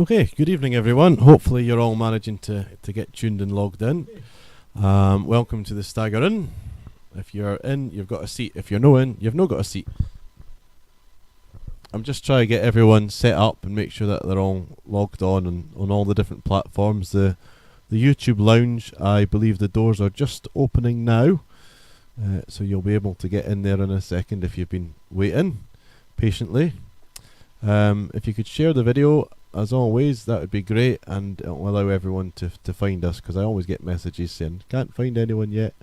Okay, good evening everyone. Hopefully you're all managing to get tuned and logged in. Welcome to the Stagger Inn. If you're in, you've got a seat. If you're no in, you've no got a seat. I'm just trying to get everyone set up and make sure that they're all logged on all the different platforms. The YouTube lounge, I believe the doors are just opening now. So you'll be able to get in there in a second if you've been waiting patiently. If you could share the video, as always, that would be great, and it'll allow everyone to find us, because I always get messages saying can't find anyone yet,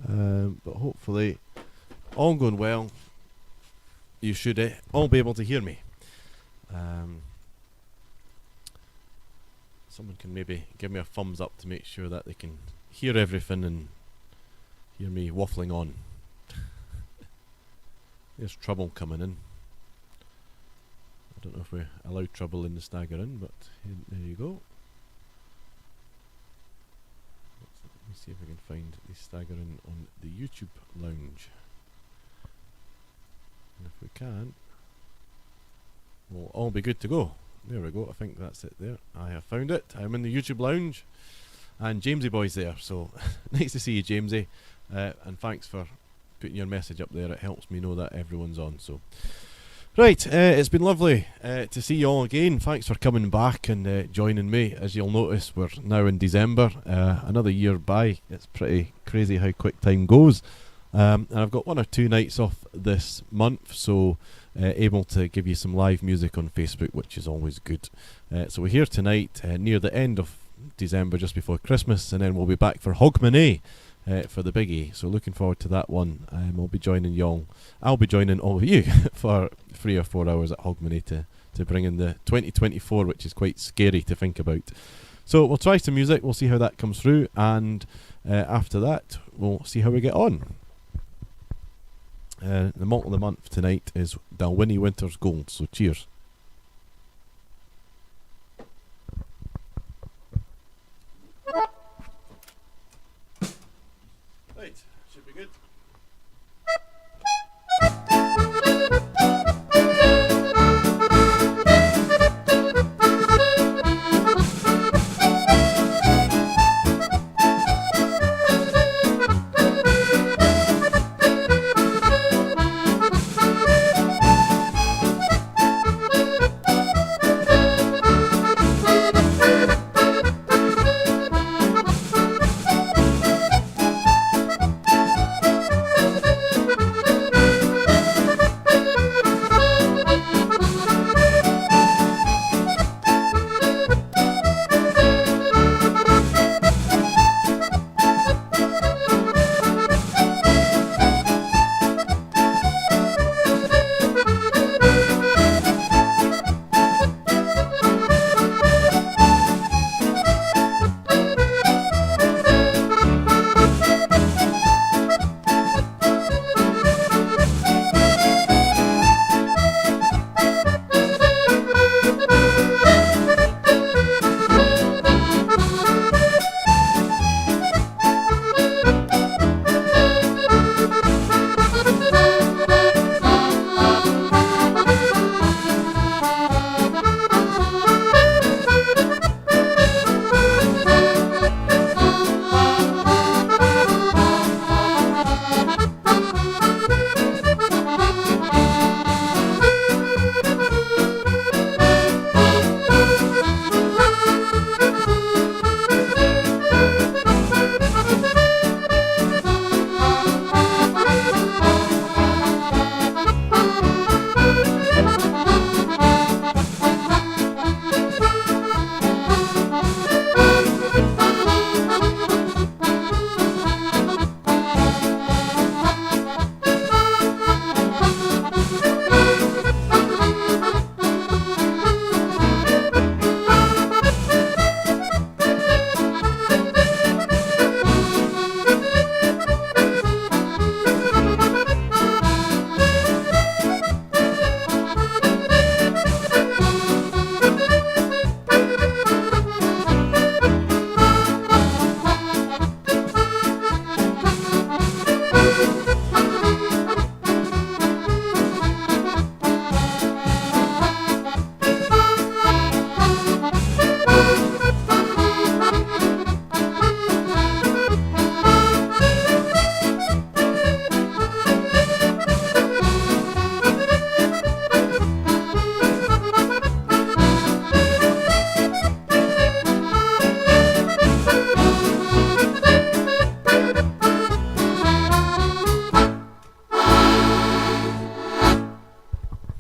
but hopefully all going well. You should all be able to hear me. Someone can maybe give me a thumbs up to make sure that they can hear everything and hear me waffling on. There's trouble coming in. I don't know if we allow trouble in the Stagger Inn, but there you go. Let me see if I can find the Stagger Inn on the YouTube lounge. And if we can, we'll all be good to go. There we go, I think that's it there. I have found it. I'm in the YouTube lounge, and Jamesy boy's there, so nice to see you, Jamesy. And thanks for putting your message up there. It helps me know that everyone's on. So right, it's been lovely to see you all again. Thanks for coming back and joining me. As you'll notice, we're now in December, another year by. It's pretty crazy how quick time goes. And I've got 1 or 2 nights off this month, so able to give you some live music on Facebook, which is always good. So we're here tonight near the end of December, just before Christmas, and then we'll be back for Hogmanay for the biggie. So looking forward to that one. I'll be joining y'all. I'll be joining all of you for 3 or 4 hours at Hogmanay to bring in the 2024, which is quite scary to think about. So we'll try some music, we'll see how that comes through, and after that we'll see how we get on. The malt of the month tonight is Dalwhinnie Winter's Gold, so cheers. Right, should be good.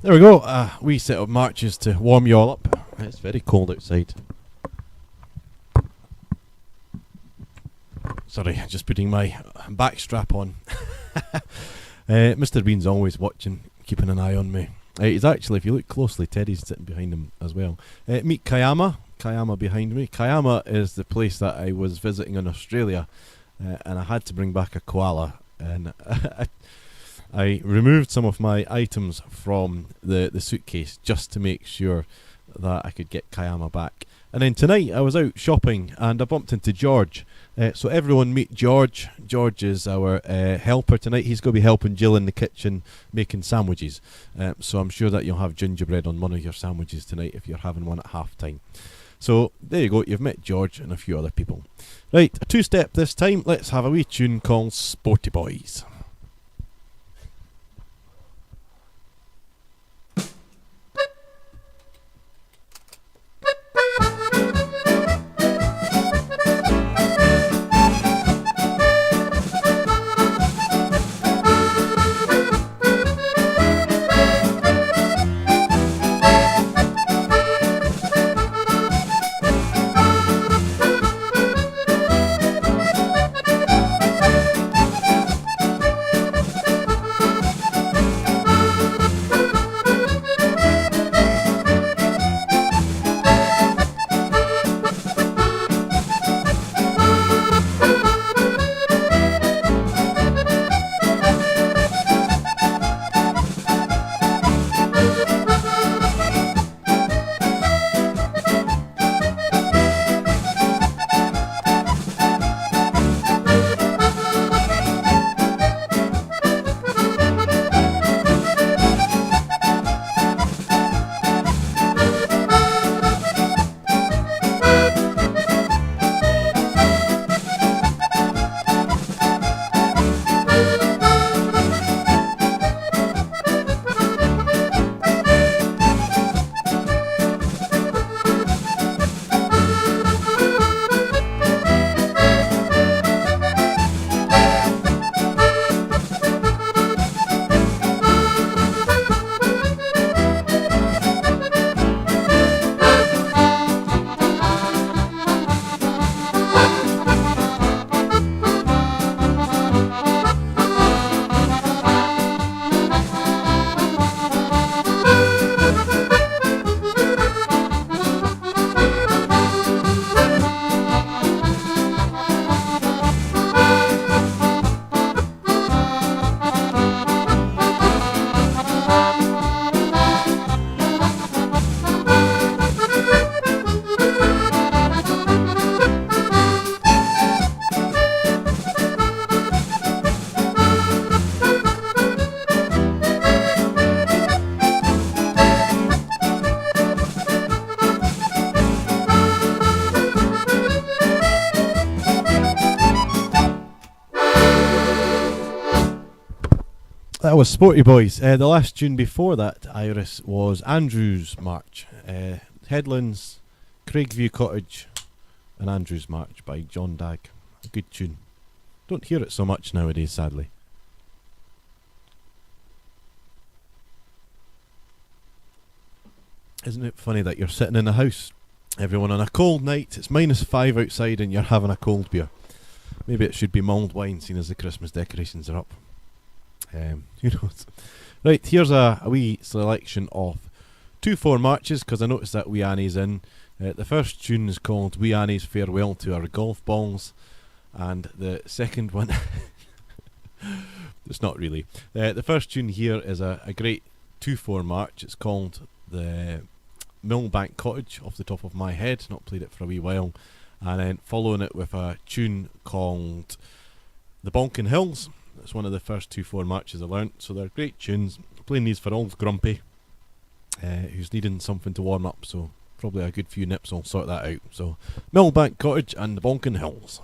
There we go. A wee set of marches to warm you all up. It's very cold outside. Sorry, just putting my back strap on. Mr. Bean's always watching, keeping an eye on me. He's actually, if you look closely, Teddy's sitting behind him as well. Meet Kayama. Kayama behind me. Kayama is the place that I was visiting in Australia, and I had to bring back a koala. And I removed some of my items from the suitcase just to make sure that I could get Kayama back. And then tonight I was out shopping and I bumped into George. So everyone meet George. George is our helper tonight. He's going to be helping Jill in the kitchen making sandwiches. So I'm sure that you'll have gingerbread on one of your sandwiches tonight if you're having one at half time. So there you go, you've met George and a few other people. Right, a two-step this time. Let's have a wee tune called Sporty Boys. That was Sporty Boys. The last tune before that, Iris, was Andrew's March. Headlands, Craigview Cottage, and Andrew's March by John Dagg. A good tune. Don't hear it so much nowadays, sadly. Isn't it funny that you're sitting in a house, everyone on a cold night, it's -5 outside and you're having a cold beer. Maybe it should be mulled wine, seeing as the Christmas decorations are up. Who knows? Right, here's a wee selection of 2/4 marches, because I noticed that Wee Annie's in. The first tune is called Wee Annie's Farewell to Our Golf Balls, and the second one it's not really. The first tune here is a great 2/4 march. It's called the Millbank Cottage, off the top of my head, not played it for a wee while, and then following it with a tune called The Bonkin Hills. It's one of the first 2/4 marches I learnt, so they're great tunes. Playing these for old Grumpy, who's needing something to warm up, so probably a good few nips will sort that out. So Millbank Cottage and The Bonkin Hills.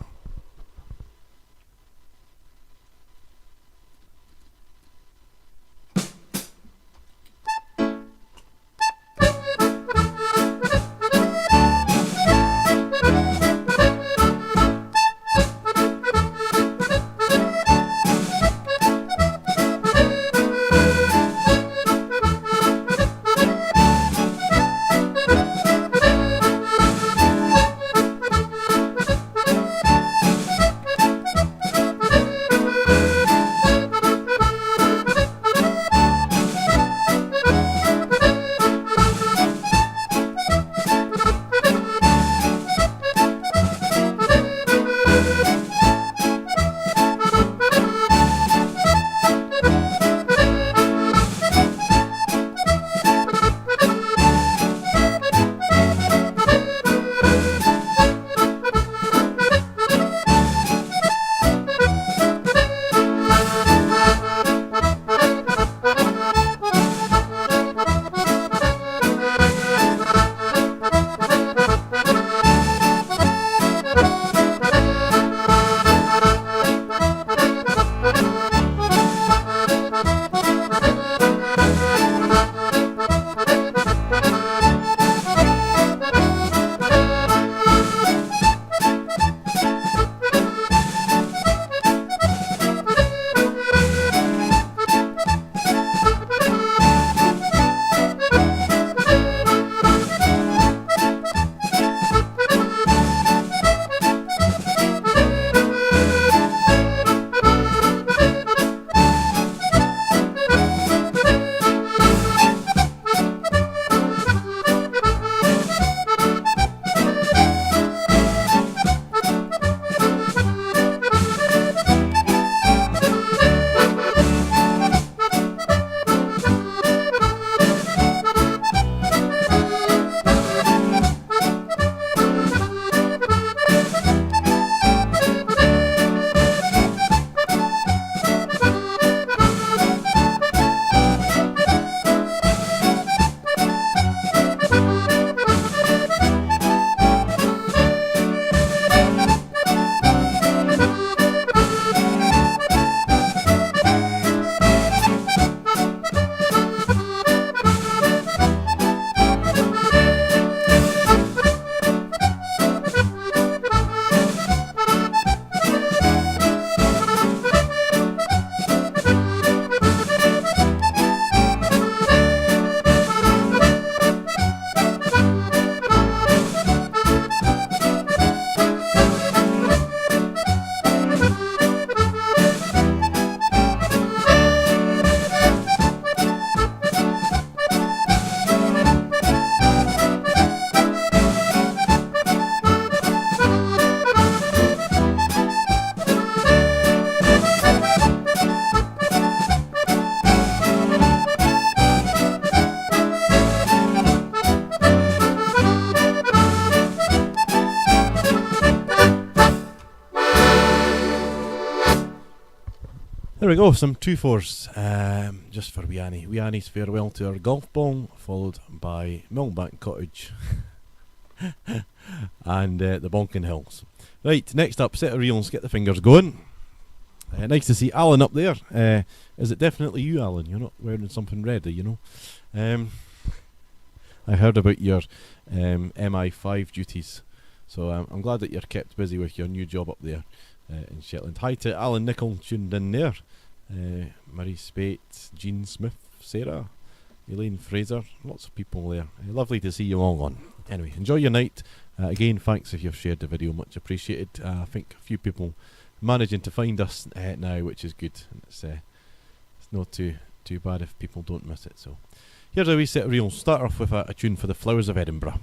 There we go, some 2-4s just for wee Annie. Wee Annie's farewell to her golf ball, followed by Millbank Cottage and the Bonkin Hills. Right, next up, set of reels, get the fingers going. Nice to see Alan up there. Is it definitely you, Alan? You're not wearing something red, you know? I heard about your MI5 duties, so I'm glad that you're kept busy with your new job up there in Shetland. Hi to Alan Nichol tuned in there. Marie Spate, Jean Smith, Sarah, Elaine Fraser, lots of people there. Lovely to see you all on. Anyway, enjoy your night. Again, thanks if you've shared the video, much appreciated. I think a few people managing to find us now, which is good. It's not too bad if people don't miss it. So here's a wee set of reels. Start off with a tune for the Flowers of Edinburgh.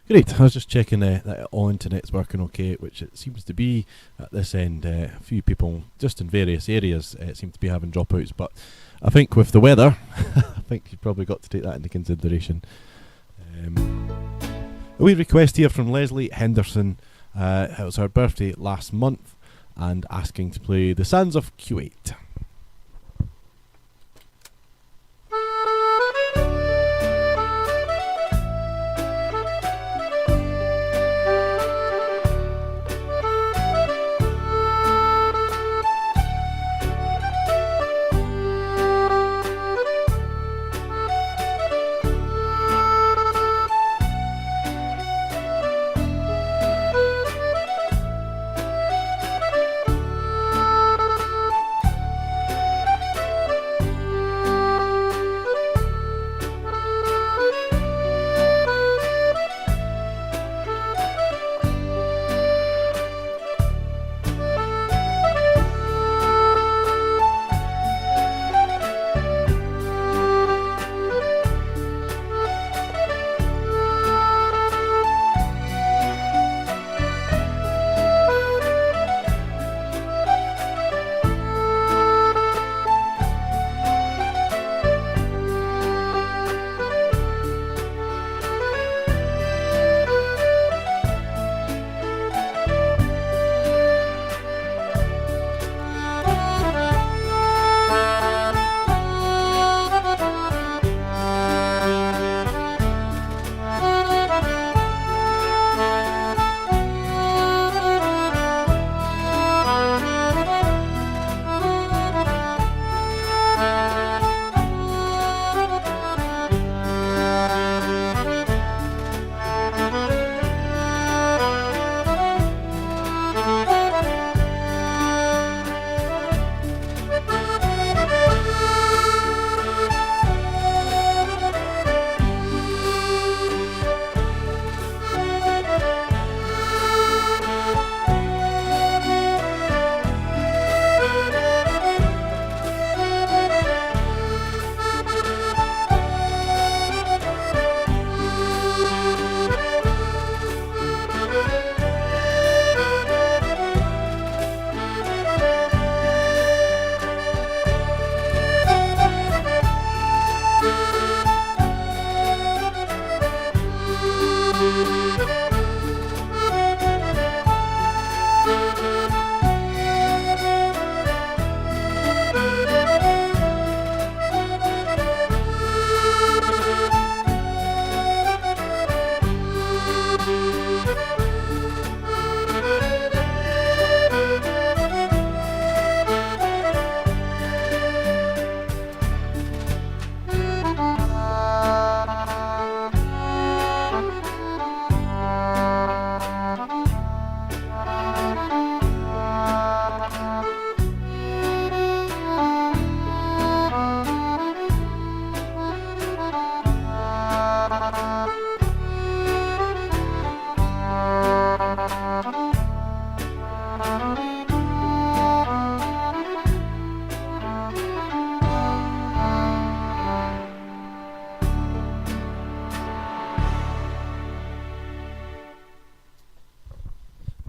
Great, I was just checking that all internet's working okay, which it seems to be at this end. A few people, just in various areas, seem to be having dropouts, but I think with the weather, I think you've probably got to take that into consideration. A wee request here from Leslie Henderson. It was her birthday last month, and asking to play The Sands of Kuwait.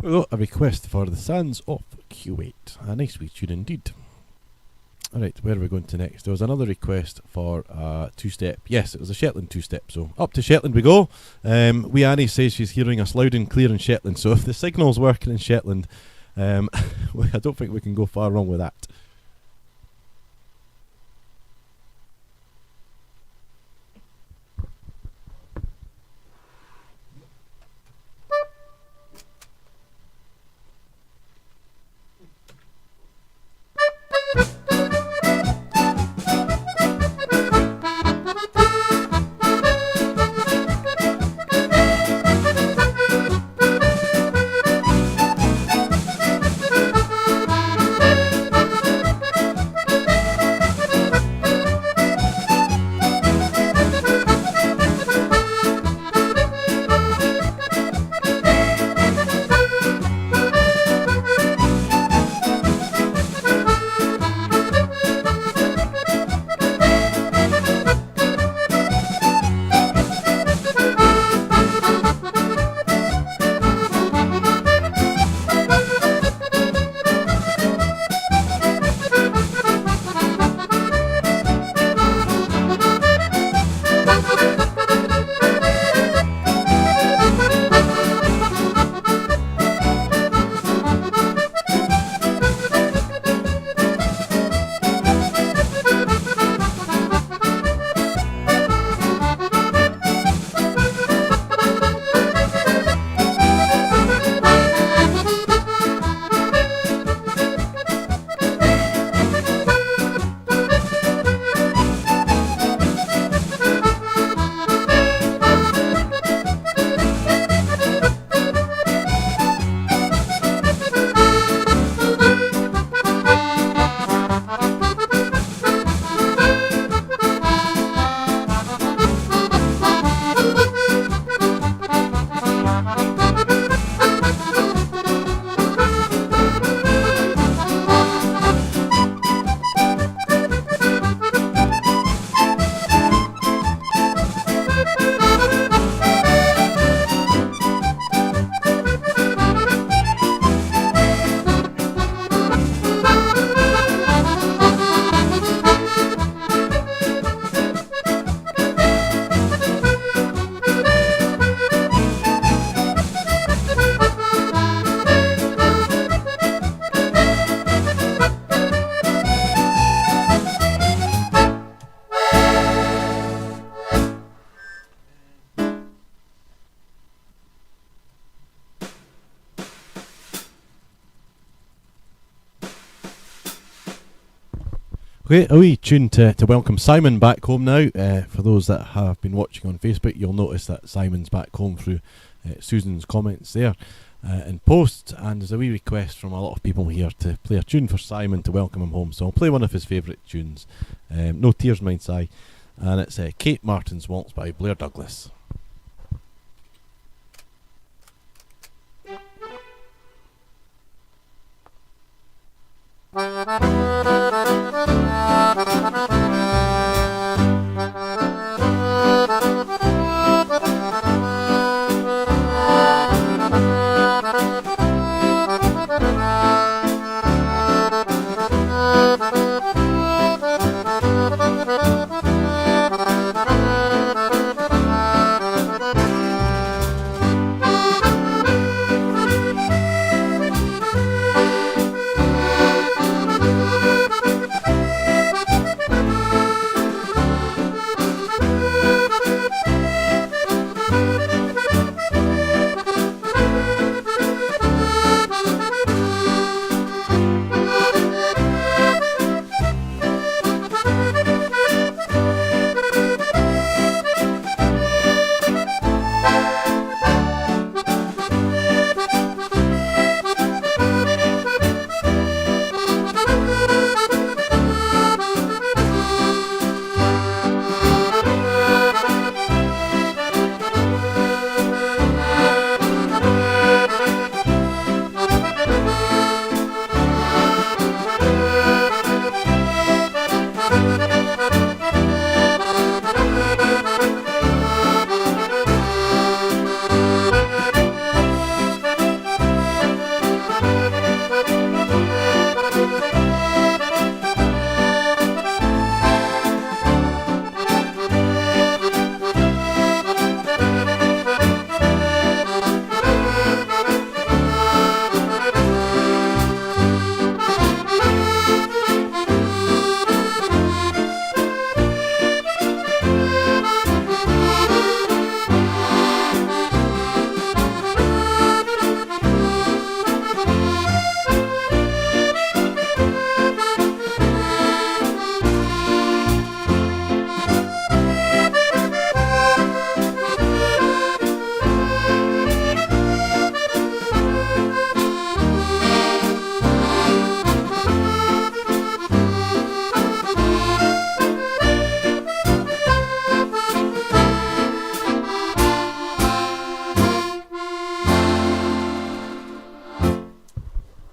We got a request for the Sands of Kuwait. A nice wee tune indeed. Alright, where are we going to next? There was another request for a two-step. Yes, it was a Shetland two-step, so up to Shetland we go. Wee Annie says she's hearing us loud and clear in Shetland, so if the signal's working in Shetland, I don't think we can go far wrong with that. Okay, a wee tune to welcome Simon back home now. For those that have been watching on Facebook, you'll notice that Simon's back home through Susan's comments there in post, and there's a wee request from a lot of people here to play a tune for Simon to welcome him home, so I'll play one of his favourite tunes, No Tears Minds I, and it's Kate Martin's Waltz by Blair Douglas.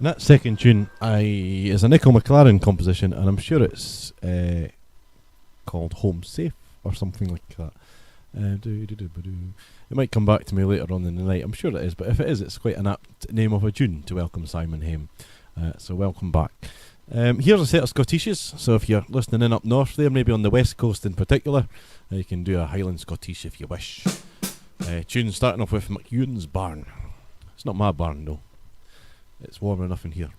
that second tune is a Nicola McLaren composition, and I'm sure it's called Home Safe or something like that. It might come back to me later on in the night. I'm sure it is, but if it is, it's quite an apt name of a tune to welcome Simon home. So welcome back. Here's a set of Scottishes, so if you're listening in up north there, maybe on the west coast in particular, you can do a Highland Scottish if you wish. Tune starting off with McEwan's Barn. It's not my barn though. It's warm enough in here.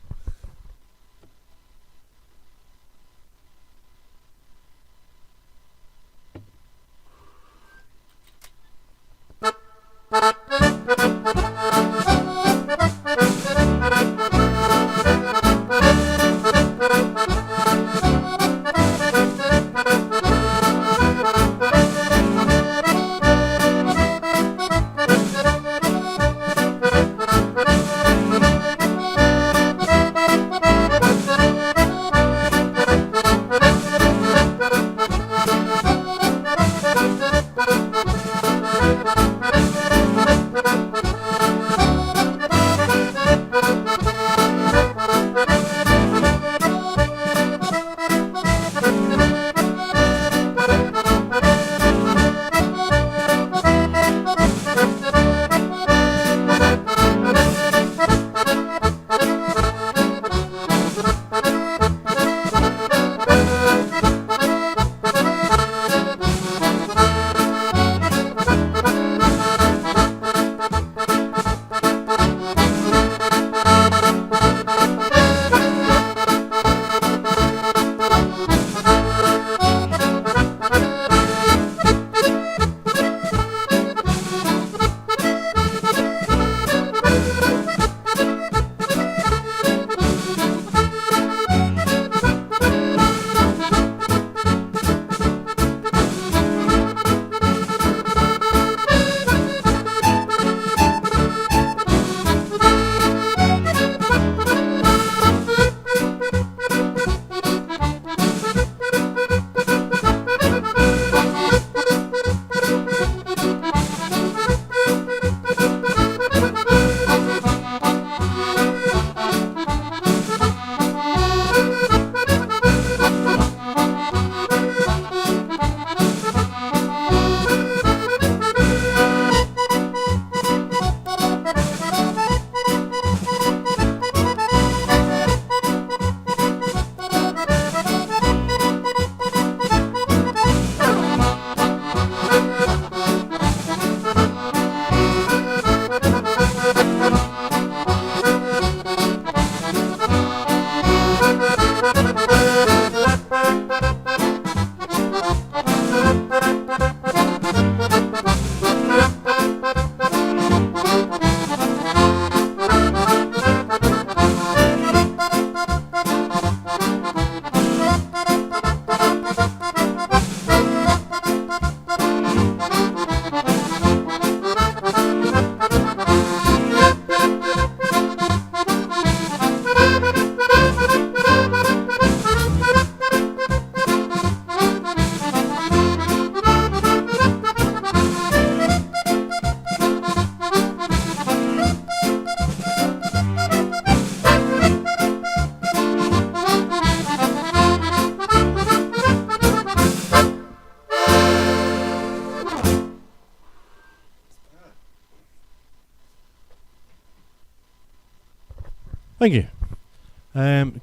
Thank you.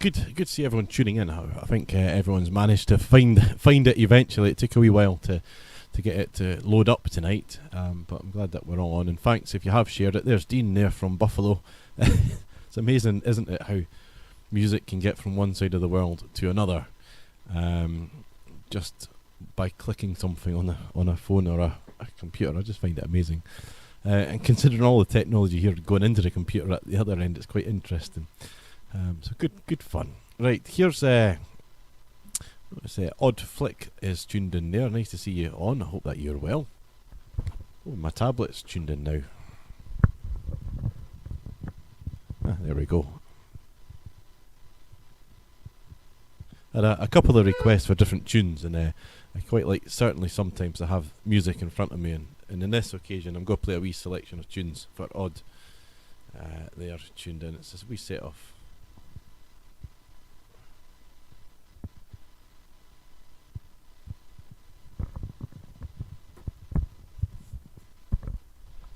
Good to see everyone tuning in. I think everyone's managed to find it eventually. It took a wee while to get it to load up tonight, but I'm glad that we're all on. And thanks if you have shared it. There's Dean there from Buffalo. It's amazing, isn't it, how music can get from one side of the world to another, just by clicking something on a phone or a computer. I just find it amazing. And considering all the technology here going into the computer at the other end, it's quite interesting. So good fun. Right, here's Odd Flick is tuned in there. Nice to see you on. I hope that you're well. Oh, my tablet's tuned in now. There we go. Had a couple of requests for different tunes, and I quite like, certainly sometimes I have music in front of me, and in this occasion I'm going to play a wee selection of tunes for Odd. They are tuned in. It's a wee set of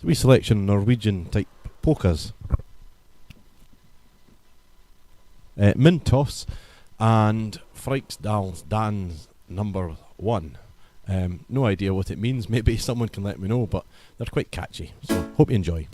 wee selection of Norwegian type polkas. Mintos and Freiksdal's Dans number 1. No idea what it means, maybe someone can let me know, but they're quite catchy, so hope you enjoy.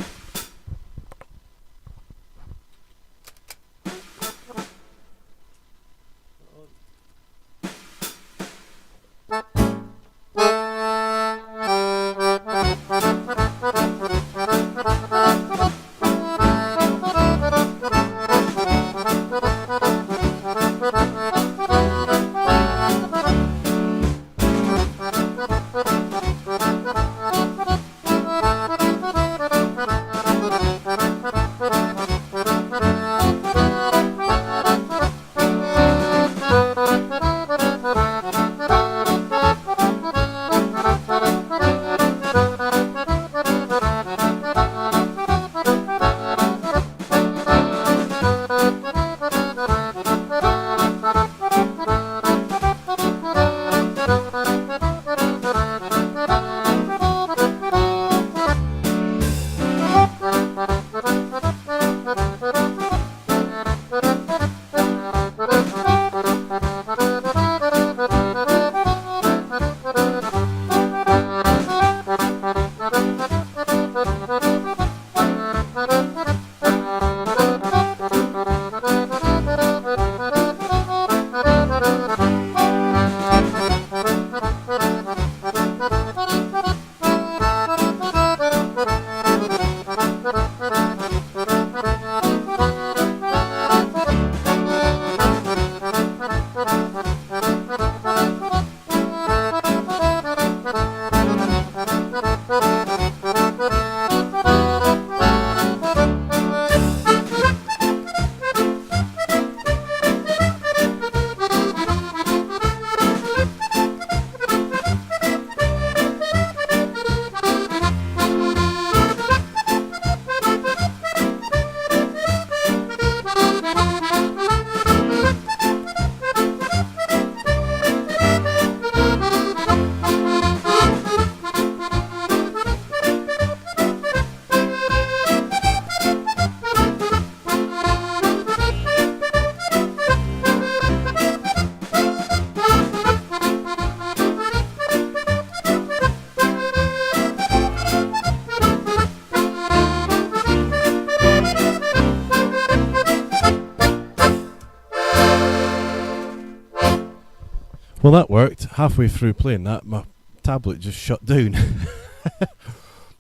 Well, that worked. Halfway through playing that, my tablet just shut down.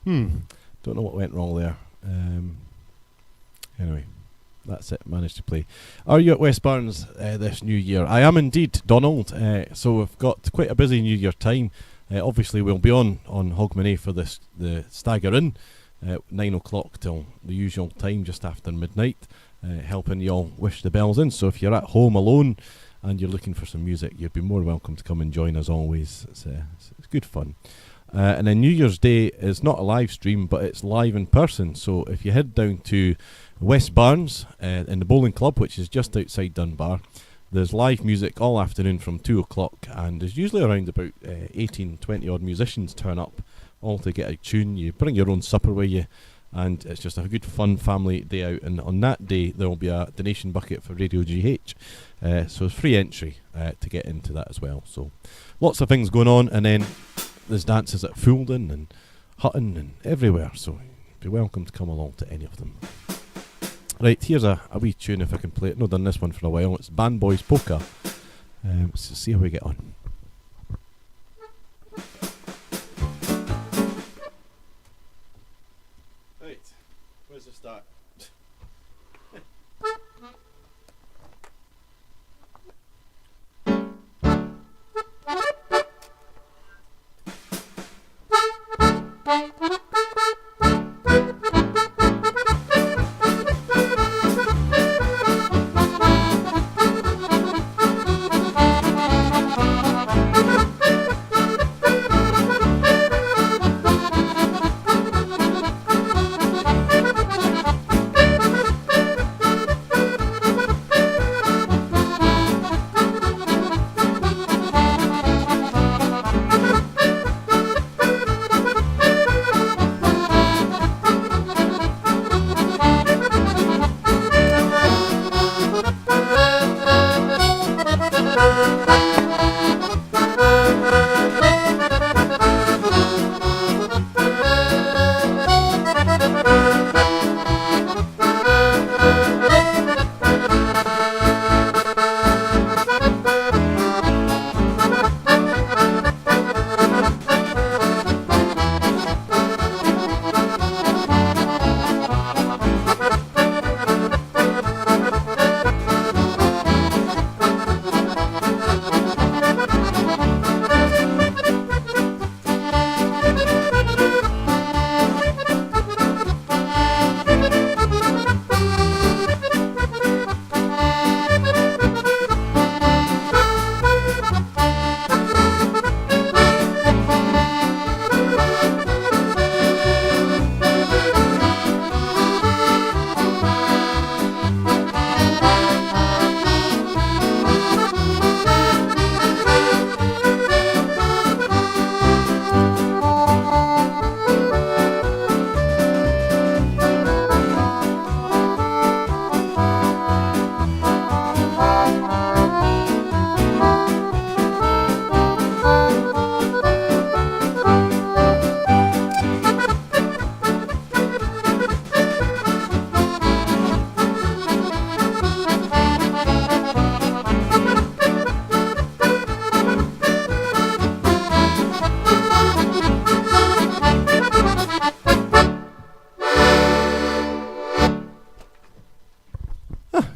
Don't know what went wrong there. Anyway, that's it. Managed to play. Are you at West Barnes this new year? I am indeed, Donald. So we've got quite a busy New Year time. Obviously, we'll be on Hogmanay for the Stagger Inn, 9 o'clock till the usual time, just after midnight, helping you all wish the bells in. So if you're at home alone and you're looking for some music, you'd be more welcome to come and join us always. It's good fun. And then New Year's Day is not a live stream, but it's live in person. So if you head down to West Barnes in the bowling club, which is just outside Dunbar, there's live music all afternoon from 2 o'clock, and there's usually around about 18, 20 odd musicians turn up, all to get a tune. You bring your own supper with you, and it's just a good fun family day out. And on that day there will be a donation bucket for Radio GH, so it's free entry to get into that as well. So lots of things going on, and then there's dances at Fulden and Hutton and everywhere, so you're welcome to come along to any of them. Right, here's a wee tune if I can play it. Not done this one for a while. It's Band Boys Polka. So see how we get on. Right, where's the start?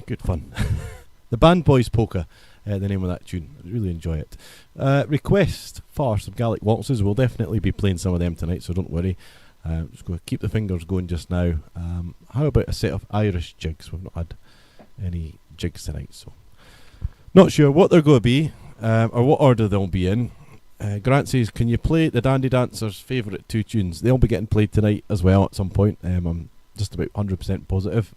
Good fun. The Band Boys Polka, the name of that tune. I really enjoy it. Request for some Gaelic waltzes. We'll definitely be playing some of them tonight, so don't worry. Just go keep the fingers going just now. How about a set of Irish jigs? We've not had any jigs tonight, so not sure what they're going to be or what order they'll be in. Grant says, can you play the Dandy Dancers' favourite 2 tunes? They'll be getting played tonight as well at some point. I'm just about 100% positive.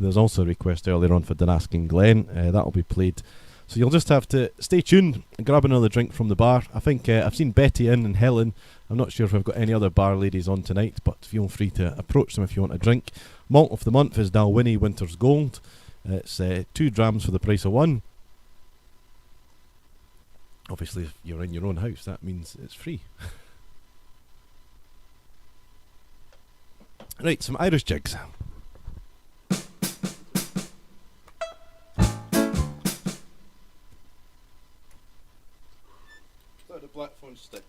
There's also a request earlier on for Dunaskin Glen. That'll be played. So you'll just have to stay tuned and grab another drink from the bar. I think I've seen Betty in and Helen. I'm not sure if we've got any other bar ladies on tonight, but feel free to approach them if you want a drink. Malt of the month is Dalwhinnie Winter's Gold. It's 2 drams for the price of 1. Obviously, if you're in your own house, that means it's free. Right, some Irish jigs. The black phone stick.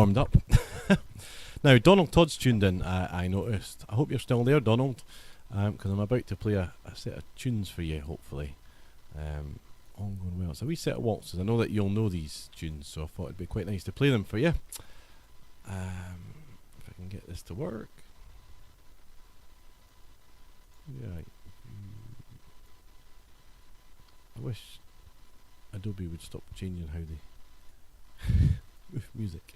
warmed up. Now, Donald Todd's tuned in, I noticed. I hope you're still there, Donald, because I'm about to play a set of tunes for you, hopefully. All going well. It's a wee set of waltzes. I know that you'll know these tunes, so I thought it'd be quite nice to play them for you. If I can get this to work. Yeah. I wish Adobe would stop changing how they move music.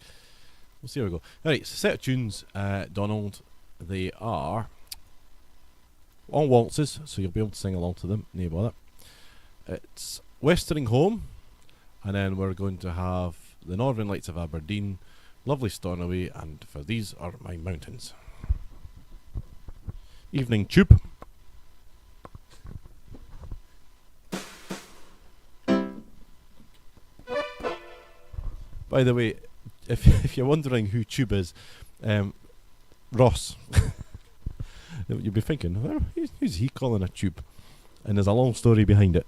We'll see how we go. Alright, so set of tunes, Donald. They are all waltzes, so you'll be able to sing along to them. No bother. It's Westering Home, and then we're going to have the Northern Lights of Aberdeen, Lovely Stornoway, and For These Are My Mountains. Evening Tube. By the way, if you're wondering who Tube is, Ross. You'll be thinking, who's he calling a tube? And there's a long story behind it.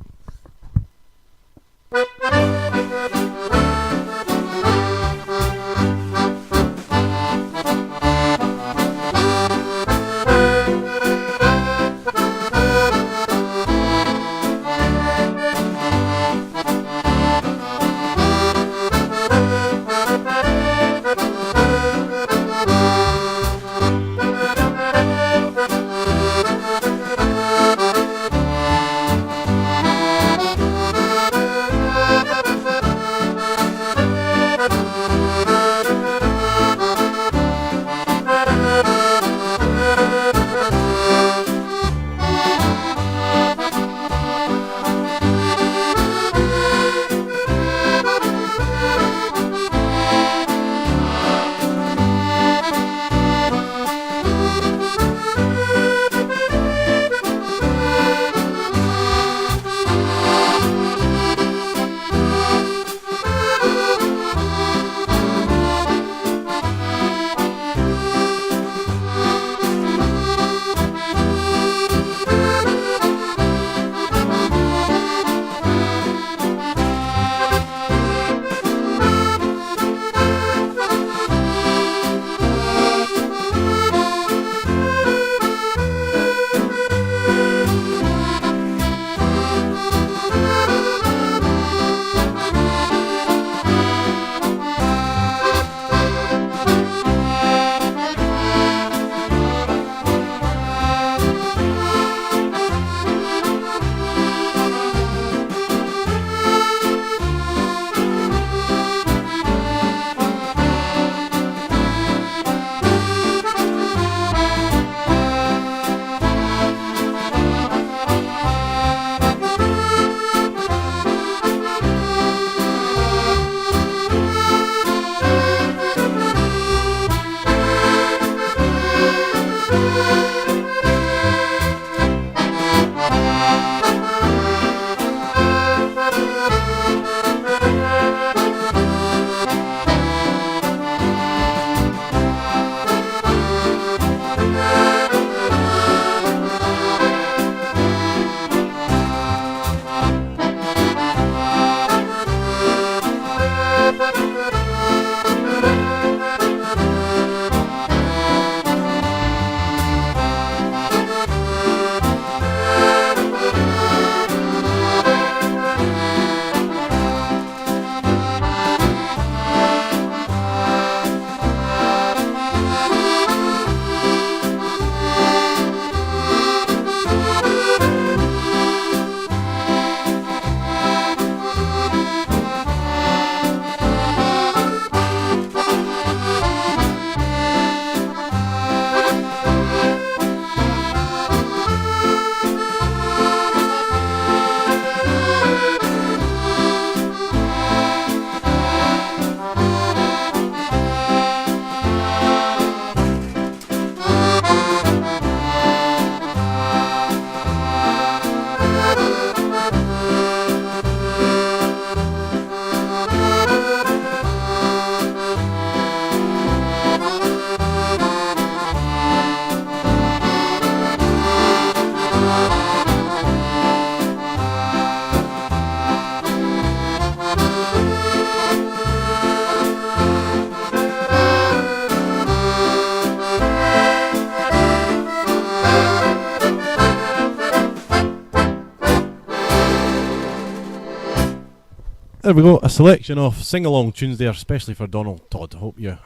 There we go, a selection of sing-along tunes there, especially for Donald Todd. I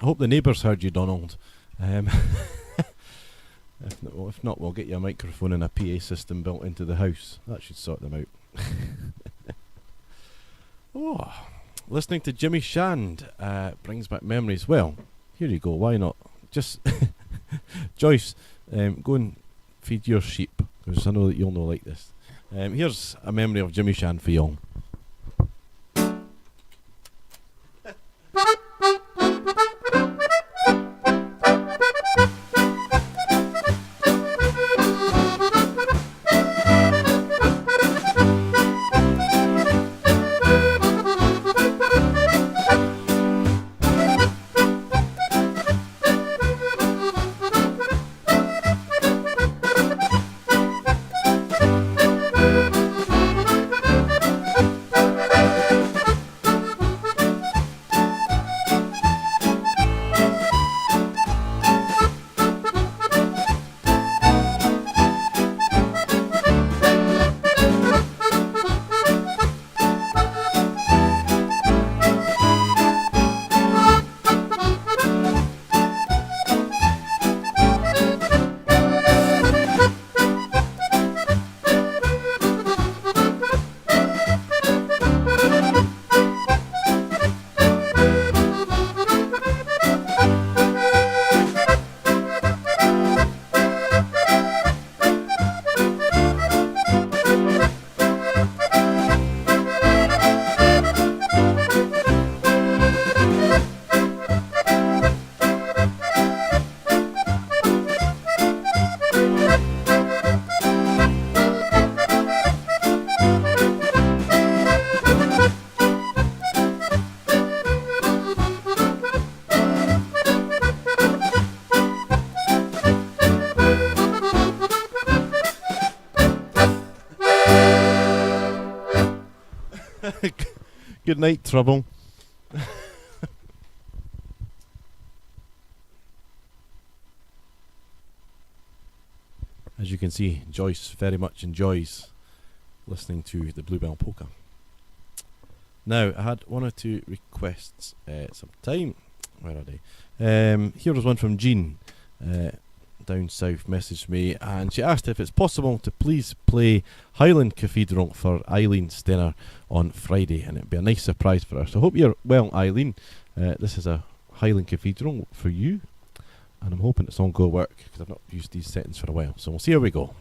hope the neighbours heard you, Donald. If not, we'll get you a microphone and a PA system built into the house. That should sort them out. Oh, listening to Jimmy Shand brings back memories. Well, here you go. Why not? Just Joyce, go and feed your sheep, because I know that you'll know like this. Here's a memory of Jimmy Shand for y'all. Good night, Trouble. As you can see, Joyce very much enjoys listening to the Bluebell Polka. Now, I had one or two requests some time. Where are they? Here was one from Jean. Down south messaged me, and she asked if it's possible to please play Highland Cathedral for Eileen Stenner on Friday, and it'd be a nice surprise for her. So I hope you're well, Eileen. This is a Highland Cathedral for you, and I'm hoping the song will work, because I've not used these settings for a while. So we'll see how we go.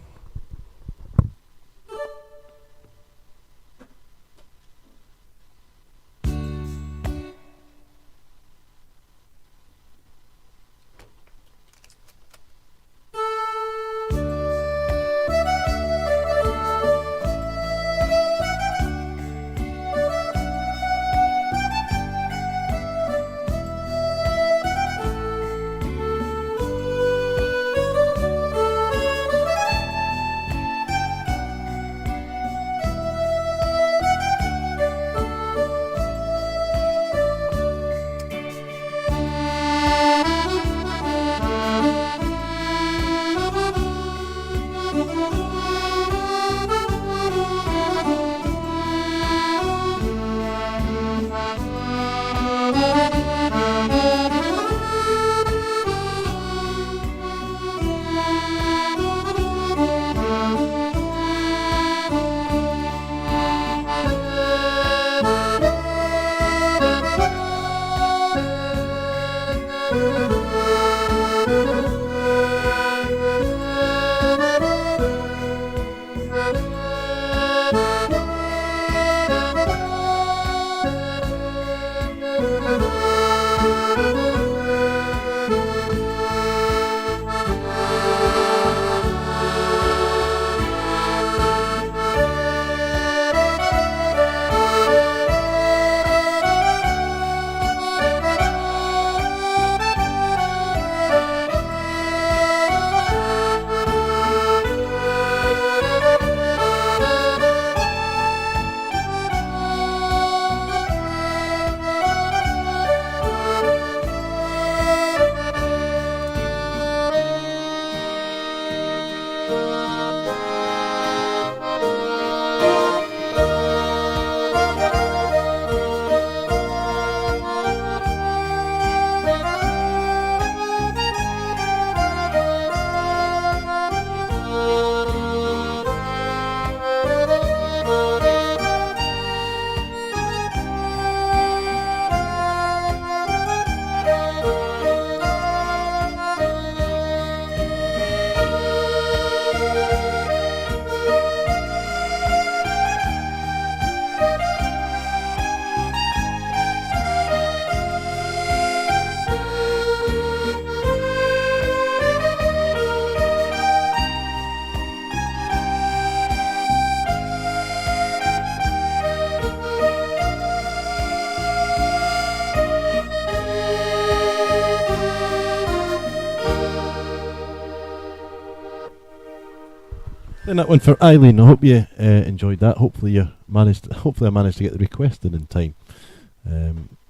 And that one for Eileen. I hope you enjoyed that. Hopefully I managed to get the request in time.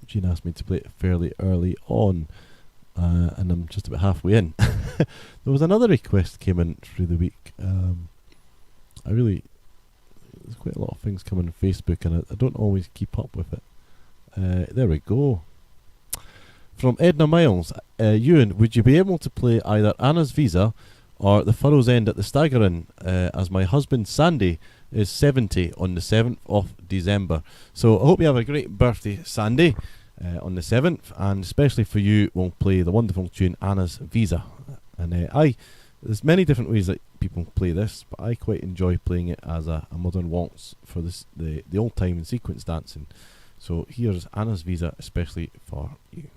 Jean asked me to play it fairly early on, and I'm just about halfway in. There was another request came in through the week. There's quite a lot of things coming on Facebook, and I don't always keep up with it. There we go. From Edna Miles, Ewan, would you be able to play either Anna's Visa or The Furrow's End at the Stagger Inn, as my husband Sandy is 70 on the 7th of December. So I hope you have a great birthday, Sandy, on the 7th, and especially for you, we'll play the wonderful tune Anna's Visa. And there's many different ways that people play this, but I quite enjoy playing it as a modern waltz for the old time and sequence dancing. So here's Anna's Visa, especially for you.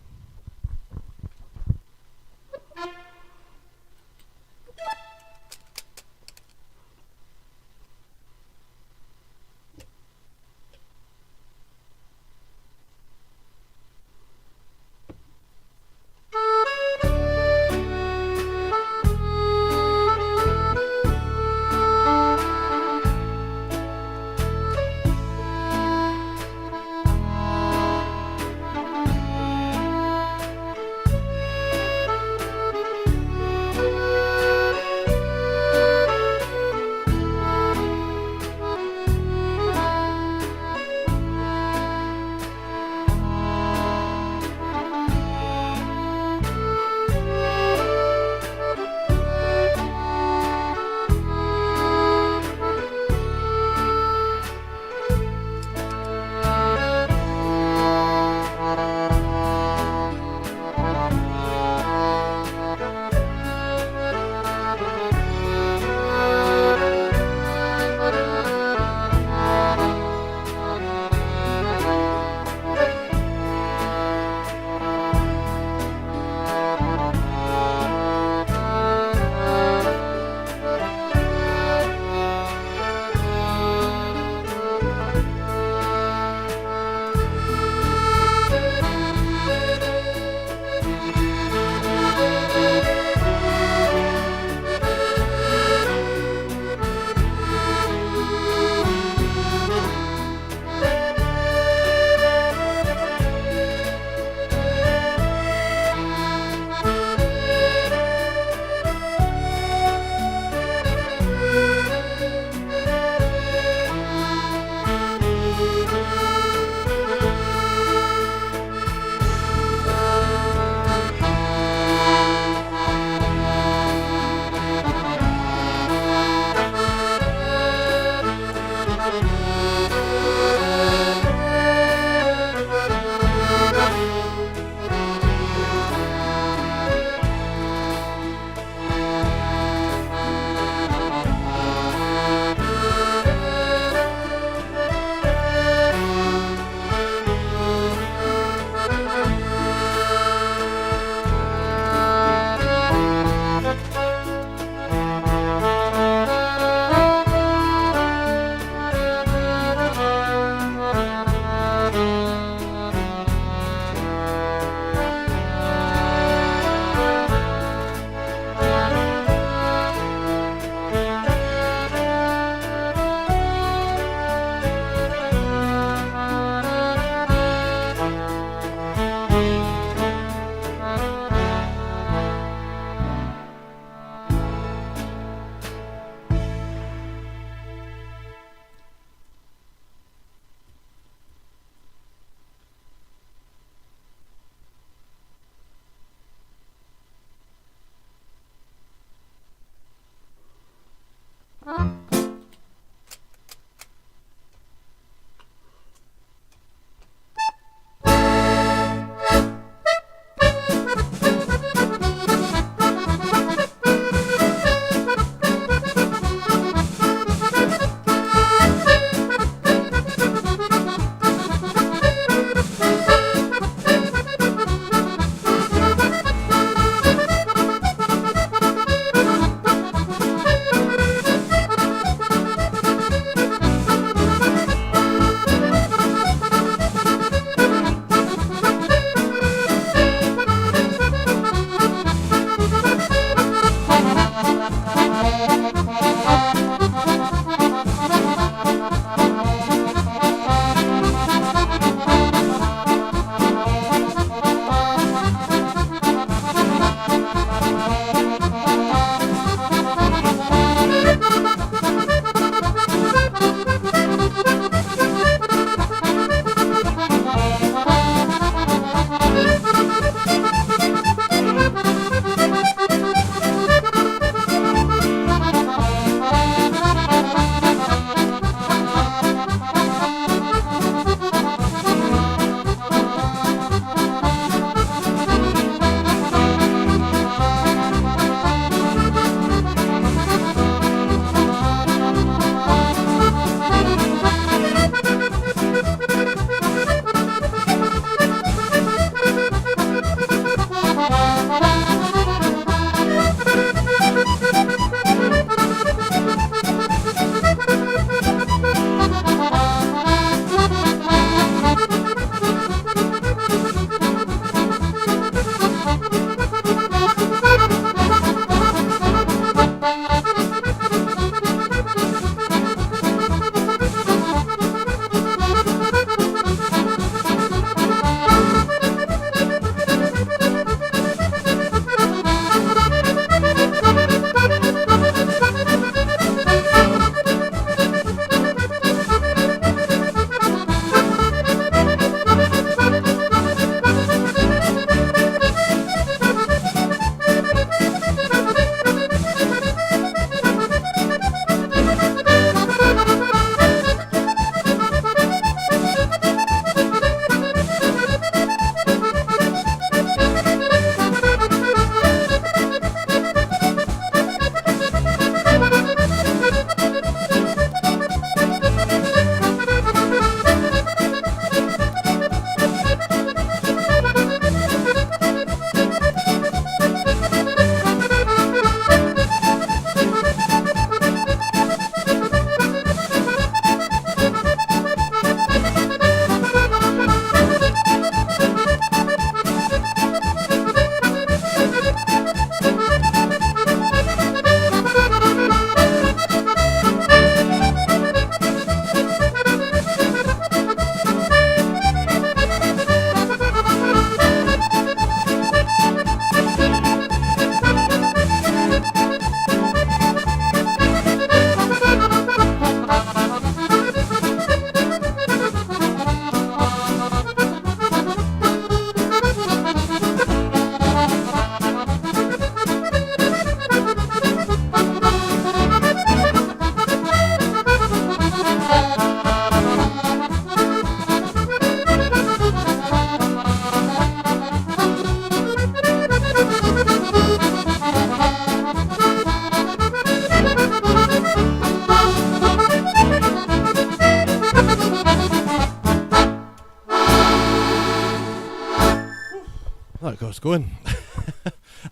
what's going.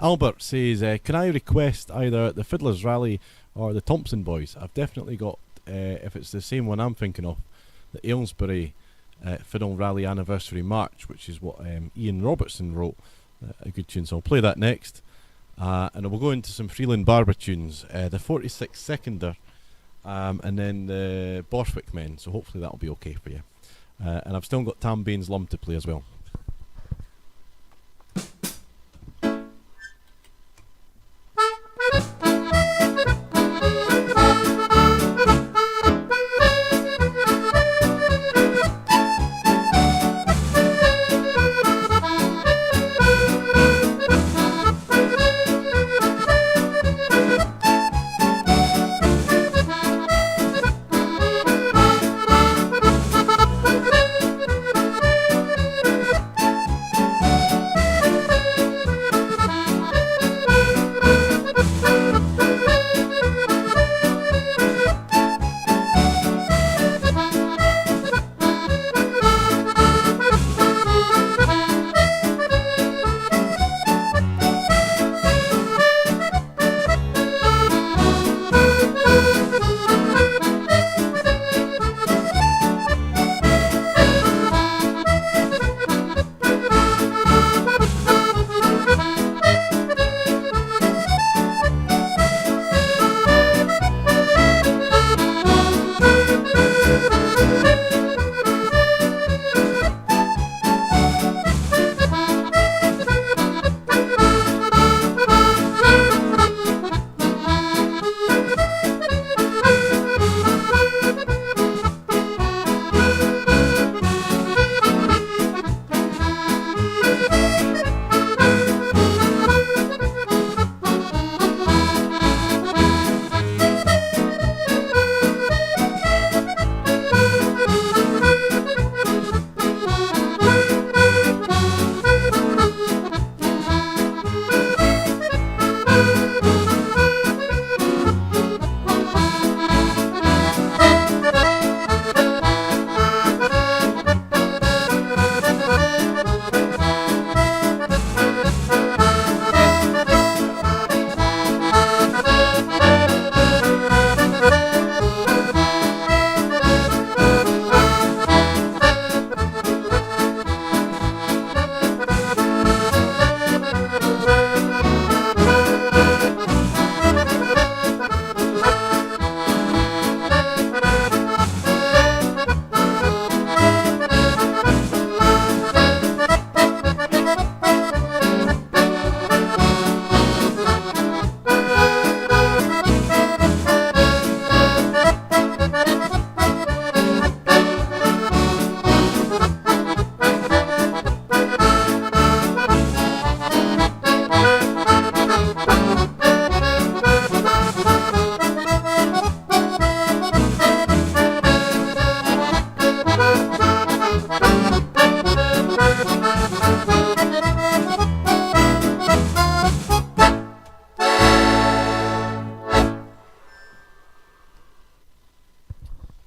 Albert says, can I request either the Fiddlers Rally or the Thompson Boys? I've definitely got, if it's the same one I'm thinking of, the Aylesbury Fiddle Rally Anniversary March, which is what Ian Robertson wrote. A good tune, so I'll play that next. And we'll go into some Freeland Barber tunes, the 46 Seconder, and then the Borthwick Men, so hopefully that'll be okay for you. And I've still got Tam Bain's Lum to play as well.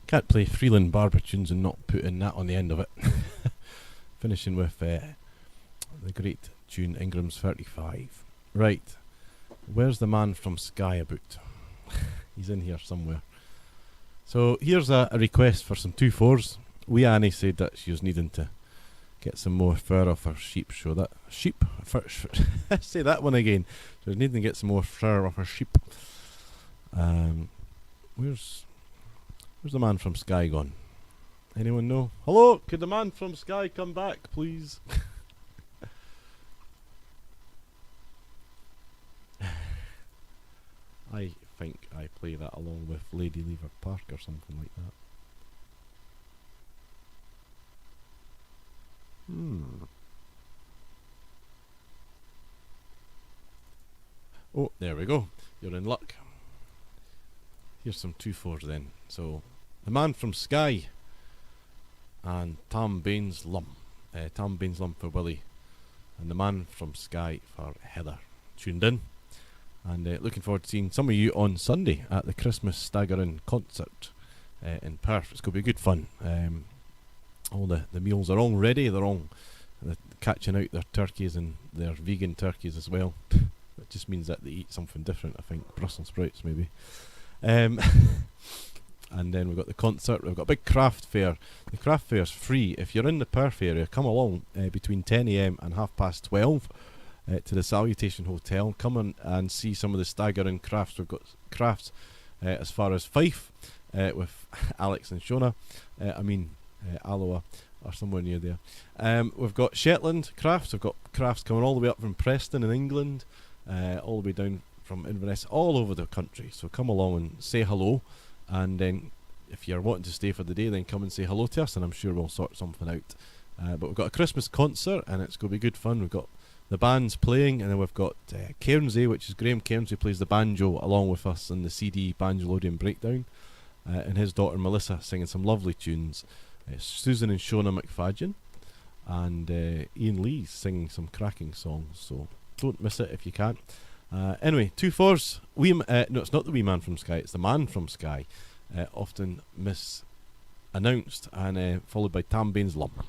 Can't play Freeland Barber tunes and not putting that on the end of it. Finishing with the great tune Ingram's 35. Right, where's the man from Skye about? He's in here somewhere. So here's a request for some 2/4s. Wee Annie said that she was needing to get some more fur off her sheep. So that sheep, say that one again. She was needing to get some more fur off her sheep. Where's the man from Skye gone? Anyone know? Hello, could the man from Skye come back, please? I think I play that along with Lady Lever Park or something like that. Oh, there we go. You're in luck. Here's some 2/4s then. So, the man from Skye and Tam Bain's Lum. Tam Bain's Lum for Willie, and the man from Skye for Heather. Tuned in. And looking forward to seeing some of you on Sunday at the Christmas Stagger Inn concert in Perth. It's going to be good fun. All the meals are all ready. They're all catching out their turkeys and their vegan turkeys as well. It just means that they eat something different, I think. Brussels sprouts, maybe. And then we've got the concert. We've got a big craft fair. The craft fair's free. If you're in the Perth area, come along between 10 a.m. and 12:30 to the Salutation Hotel. Come on and see some of the Stagger Inn crafts. We've got crafts as far as Fife with Alex and Shona. Alloa or somewhere near there. We've got Shetland crafts. We've got crafts coming all the way up from Preston in England, all the way down from Inverness, all over the country. So come along and say hello, and then if you're wanting to stay for the day, then come and say hello to us, and I'm sure we'll sort something out. But we've got a Christmas concert, and it's going to be good fun. We've got the bands playing, and then we've got Cairnsey, which is Graham Cairnsey, plays the banjo along with us in the CD Banjolodeon Breakdown, and his daughter Melissa singing some lovely tunes. Susan and Shona McFadgen, and Ian Lee's singing some cracking songs, so don't miss it if you can. Anyway, 2/4. No, it's not the wee man from Skye, it's the man from Skye, often misannounced, and followed by Tam Bain's Lump.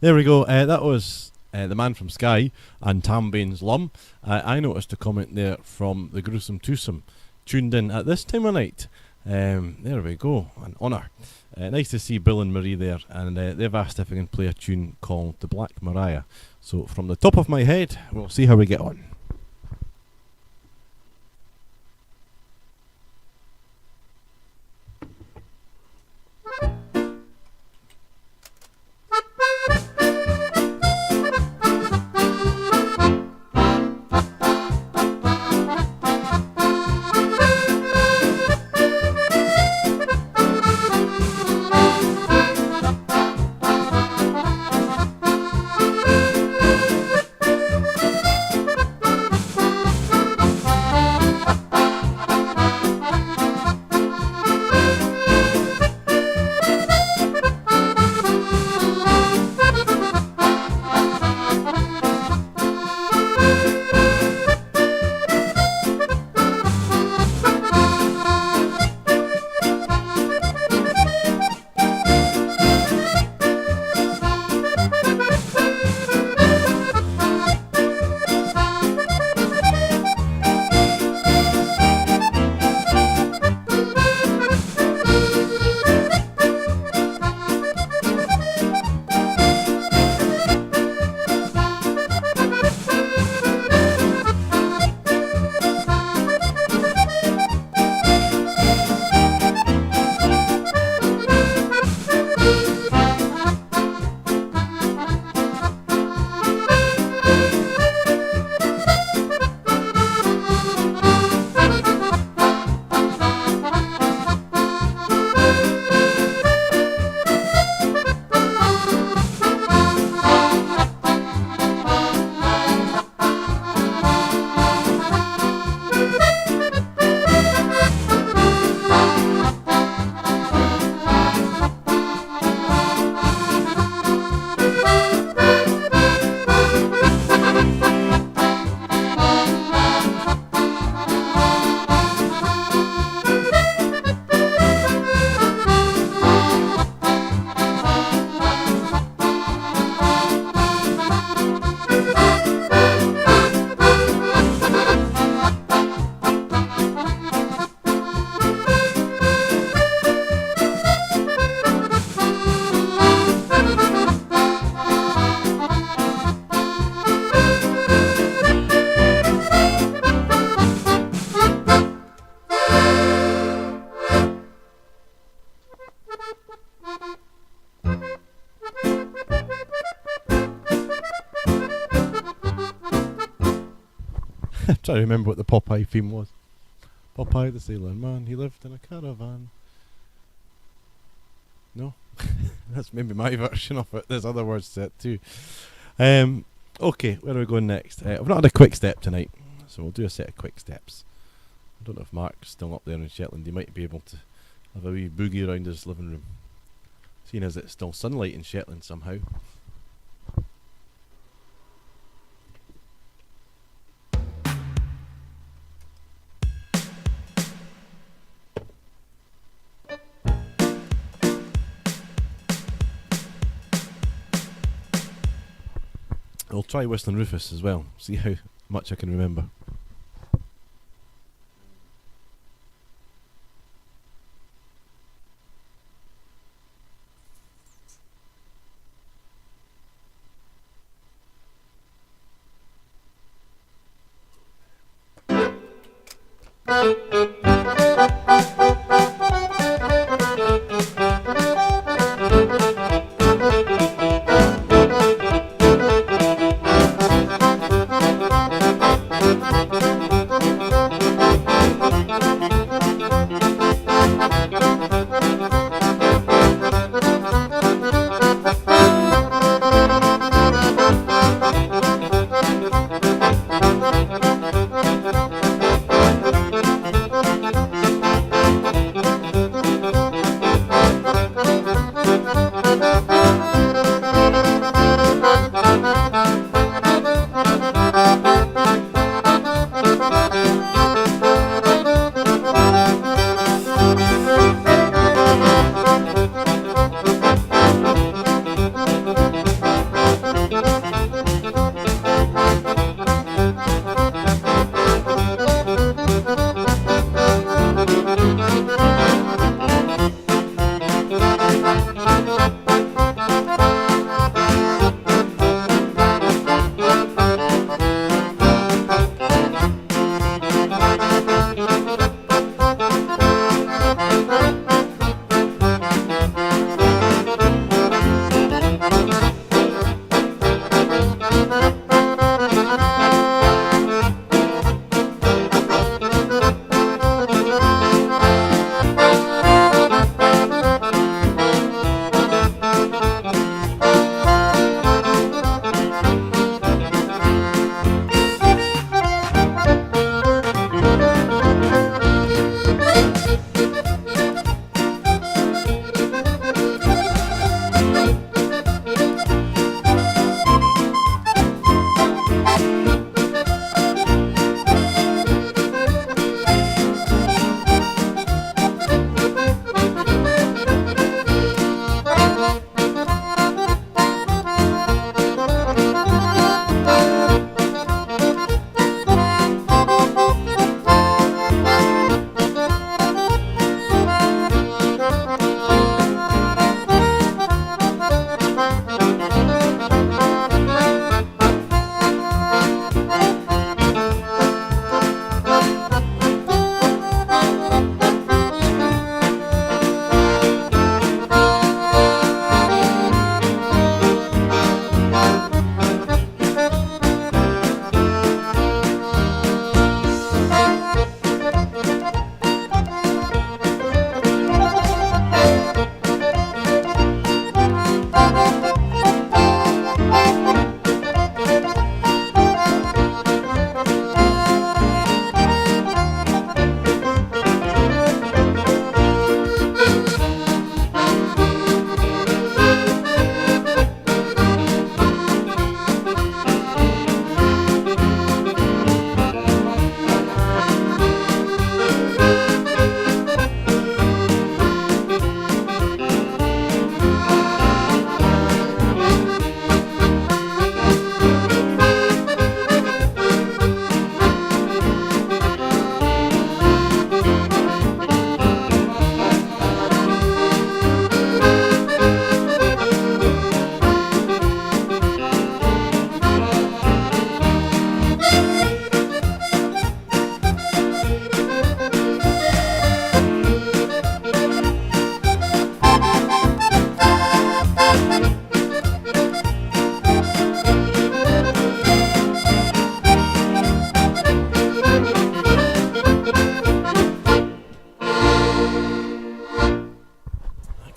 There we go. That was the man from Skye and Tam Bain's Lum. I noticed a comment there from the Gruesome Twosome, tuned in at this time of night. There we go, an honour. Nice to see Bill and Marie there, and they've asked if I can play a tune called The Black Mariah. So from the top of my head, we'll see how we get on. Trying to remember what the Popeye theme was. Popeye the Sailor Man, he lived in a caravan. No? That's maybe my version of it. There's other words to it too. Okay, where are we going next? I've not had a quick step tonight, so we'll do a set of quick steps. I don't know if Mark's still up there in Shetland. He might be able to have a wee boogie around his living room, seeing as it's still sunlight in Shetland somehow. I'll try Whistling Rufus as well, see how much I can remember.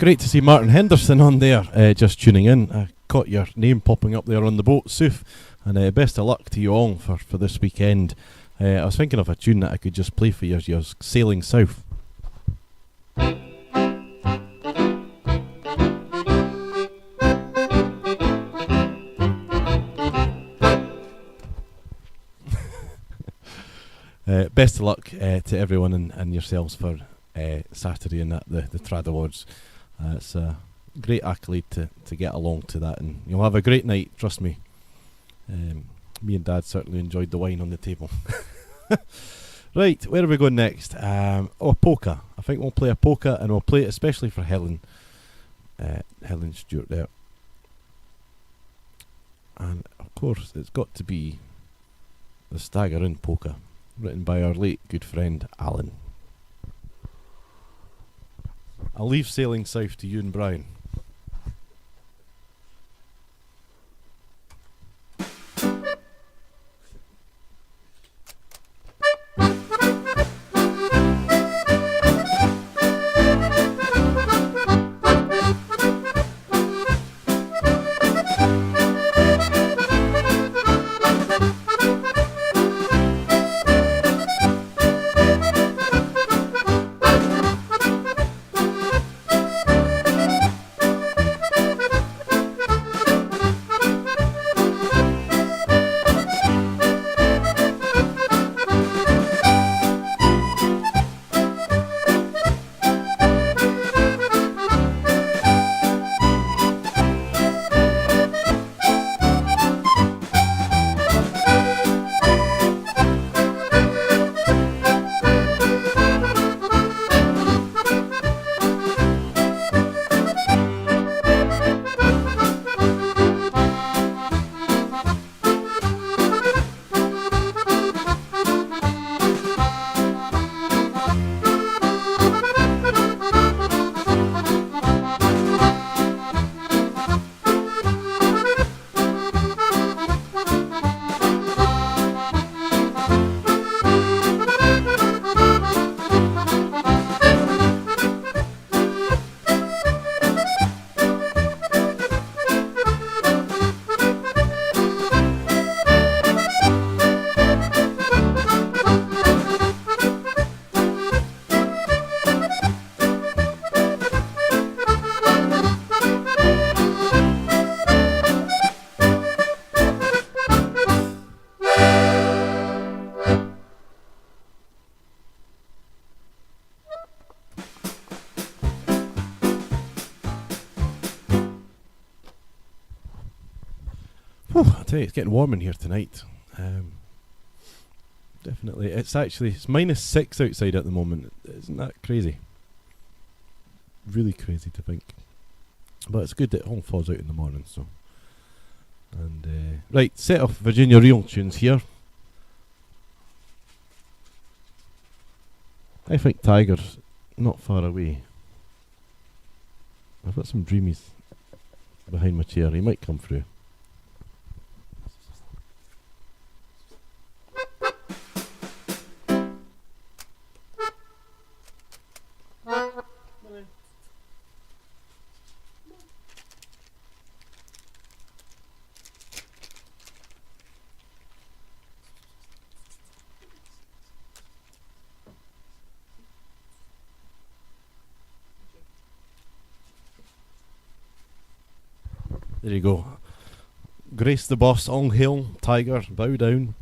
great to see Martin Henderson on there, just tuning in. I caught your name popping up there on the boat, Suf, and best of luck to you all for this weekend. I was thinking of a tune that I could just play for you as you're sailing south. Best of luck to everyone and yourselves for Saturday and the Trad Awards. It's a great accolade to get along to that, and you'll have a great night, trust me. Me and Dad certainly enjoyed the wine on the table. Right, where are we going next? Polka. I think we'll play a polka, and we'll play it especially for Helen Stewart there. And of course it's got to be the Stagger Inn polka, written by our late good friend Alan. I'll leave sailing south to you and Brian. I tell you, it's getting warm in here tonight. Definitely. It's -6 outside at the moment. Isn't that crazy? Really crazy to think. But it's good that it all falls out in the morning. So, and right, set of Virginia Reel tunes here. I think Tiger's not far away. I've got some dreamies behind my chair. He might come through. There you go. Grace the boss, all hail, Tiger, bow down.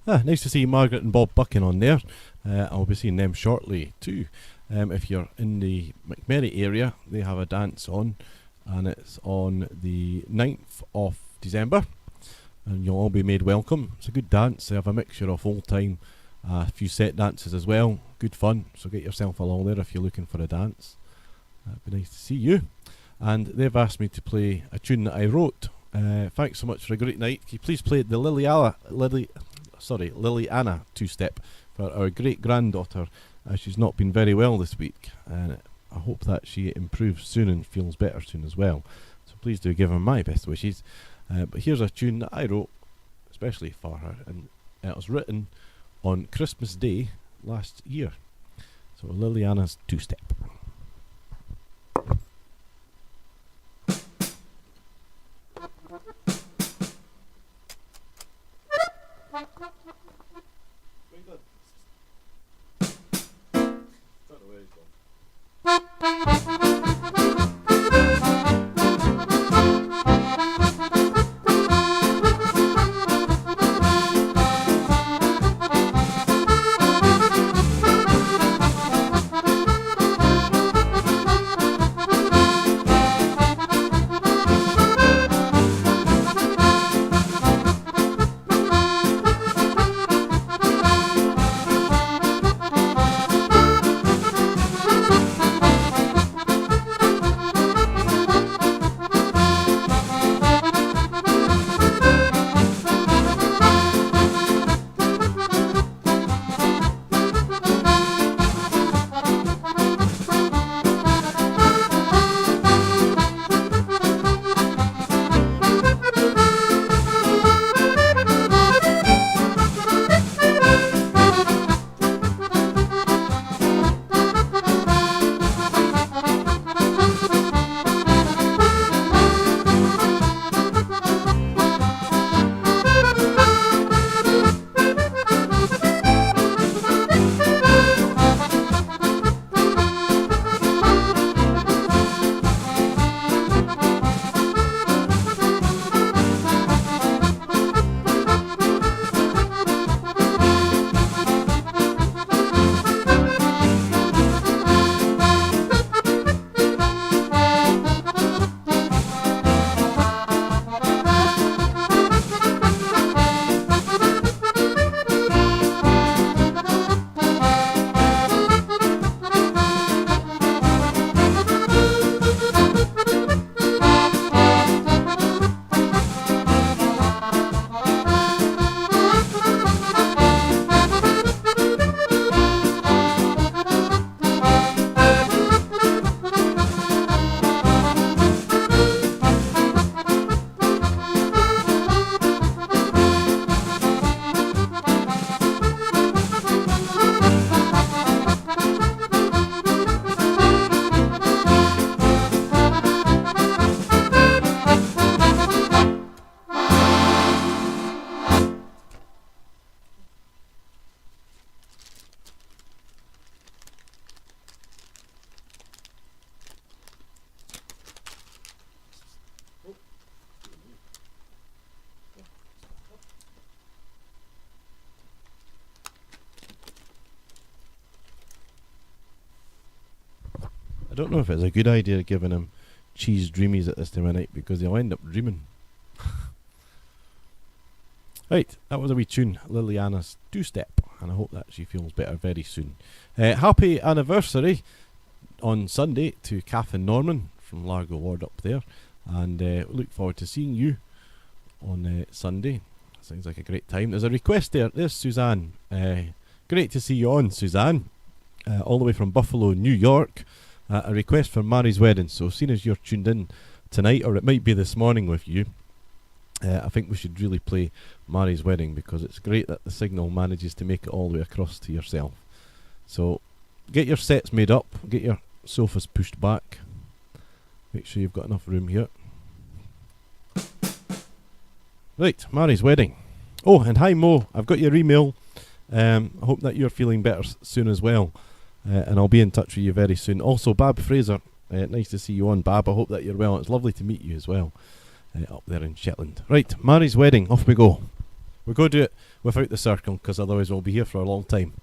Nice to see Margaret and Bob Bucking on there. I'll be seeing them shortly too. If you're in the McMurray area, they have a dance on, and it's on the 9th of December, and you'll all be made welcome. It's a good dance. They have a mixture of old time, a few set dances as well. Good fun, so get yourself along there if you're looking for a dance. That'd be nice to see you. And they've asked me to play a tune that I wrote. Thanks so much for a great night. Can you please play the Liliana two-step for our great granddaughter, as she's not been very well this week, and I hope that she improves soon and feels better soon as well. So please do give her my best wishes. But here's a tune that I wrote especially for her, and it was written on Christmas Day last year. So Liliana's two-step. I don't know if it's a good idea giving him cheese dreamies at this time of night, because he'll end up dreaming. Right, that was a wee tune, Liliana's two-step, and I hope that she feels better very soon. Happy anniversary on Sunday to Kath and Norman from Largo Ward up there, and look forward to seeing you on Sunday. Sounds like a great time. There's a request there. There's Suzanne. Great to see you on, Suzanne. All the way from Buffalo, New York. A request for Mary's wedding. So seeing as you're tuned in tonight, or it might be this morning with you, I think we should really play Mary's wedding, because it's great that the signal manages to make it all the way across to yourself. So get your sets made up, get your sofas pushed back, make sure you've got enough room here. Right, Mary's wedding. Oh, and hi Mo, I've got your email. I hope that you're feeling better soon as well, and I'll be in touch with you very soon. Also, Bab Fraser, nice to see you on, Bab. I hope that you're well. It's lovely to meet you as well, up there in Shetland. Right, Mary's wedding, off we go. We'll go do it without the circle, because otherwise we'll be here for a long time.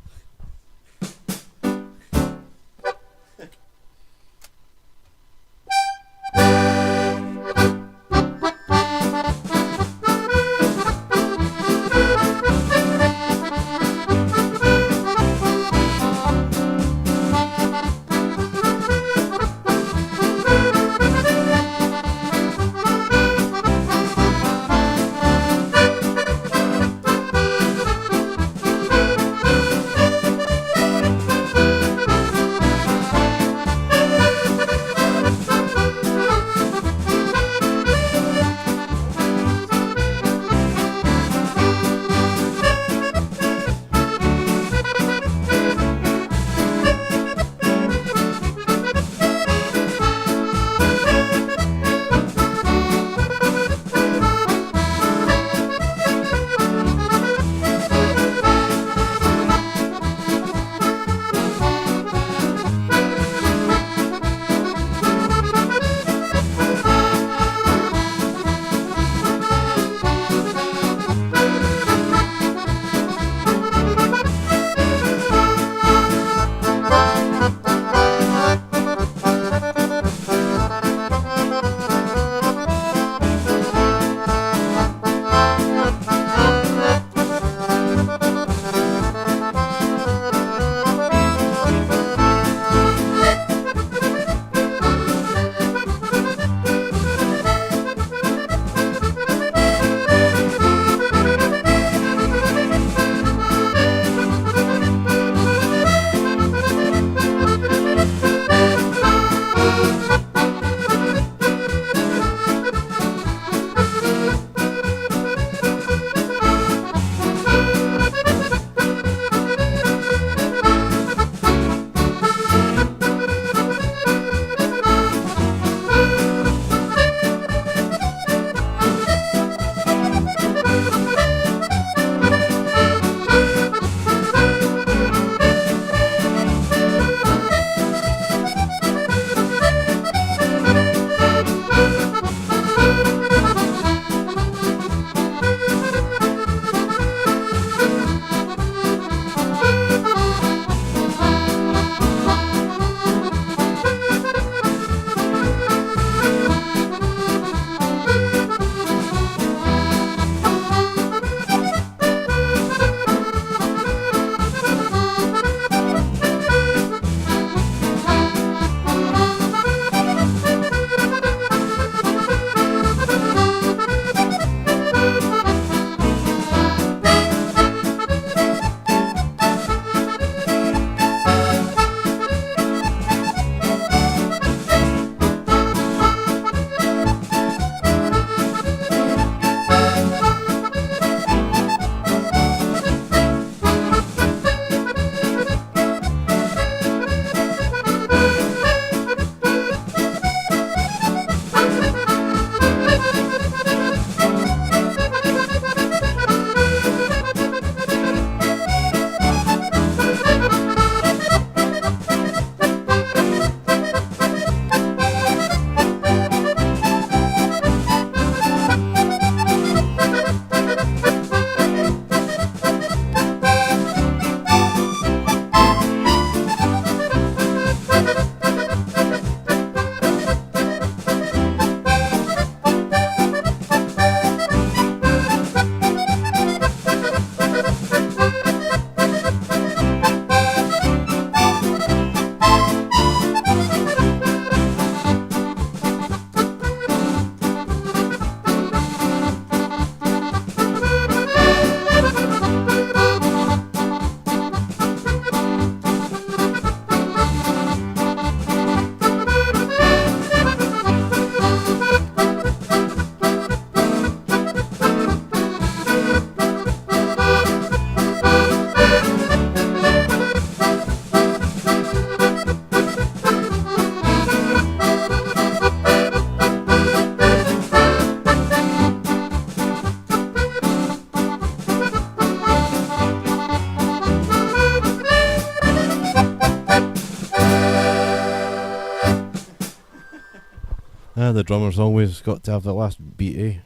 The drummer's always got to have the last beat,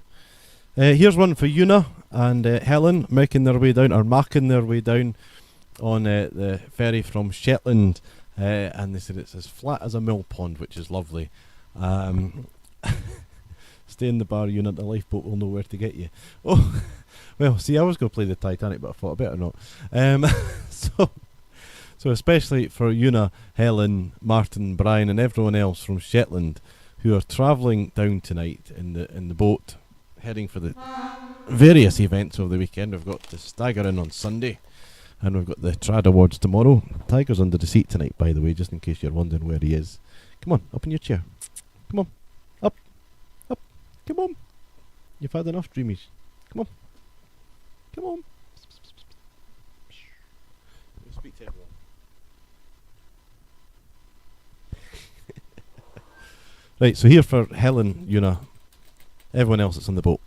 eh? Here's one for Una. and Helen making their way down, or marking their way down on the ferry from Shetland, and they said it's as flat as a mill pond, which is lovely. Stay in the bar unit, the lifeboat will know where to get you. Oh, well, see, I was going to play the Titanic, but I thought I better not. So especially for Una, Helen, Martin, Brian, and everyone else from Shetland who are travelling down tonight in the boat, heading for the various events of the weekend. We've got the Stagger Inn on Sunday, and we've got the Trad Awards tomorrow. Tiger's under the seat tonight, by the way, just in case you're wondering where he is. Come on, up in your chair. Come on, up. Come on. You've had enough, dreamies. Come on. Come on. Speak to everyone. Right, so here for Helen, Una, everyone else that's on the boat.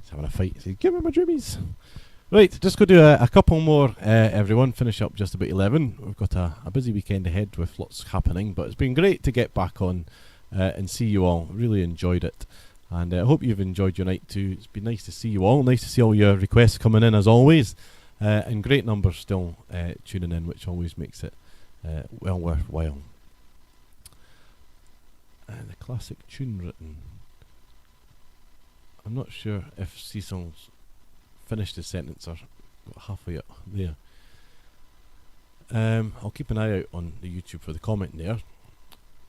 He's having a fight. He said, give me my dreamies. Right, just go do a couple more, everyone. Finish up just about 11. We've got a busy weekend ahead with lots happening, but it's been great to get back on and see you all. Really enjoyed it. And I hope you've enjoyed your night too. It's been nice to see you all. Nice to see all your requests coming in as always. And great numbers still tuning in, which always makes it well worthwhile. The classic tune written. I'm not sure if Cecil's finished his sentence or got halfway up there. I'll keep an eye out on the YouTube for the comment there.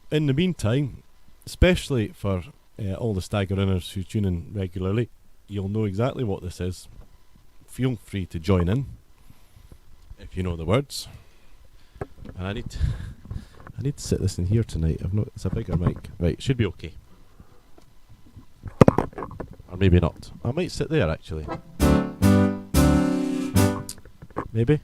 In the meantime, especially for all the Stagger Inners who tune in regularly, you'll know exactly what this is. Feel free to join in if you know the words. And I need to sit this in here tonight. It's a bigger mic. Right, should be okay. Or maybe not. I might sit there actually. maybe.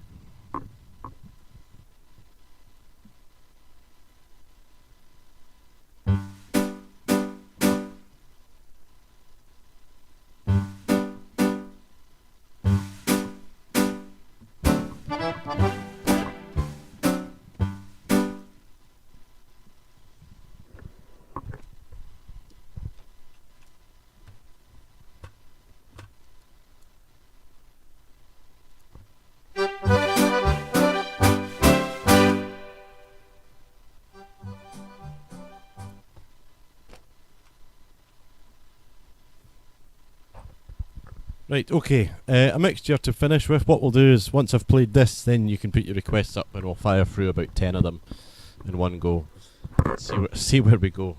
Right, okay. A mixture to finish with. What we'll do is, once I've played this, then you can put your requests up and we'll fire through about 10 of them in one go. See where we go.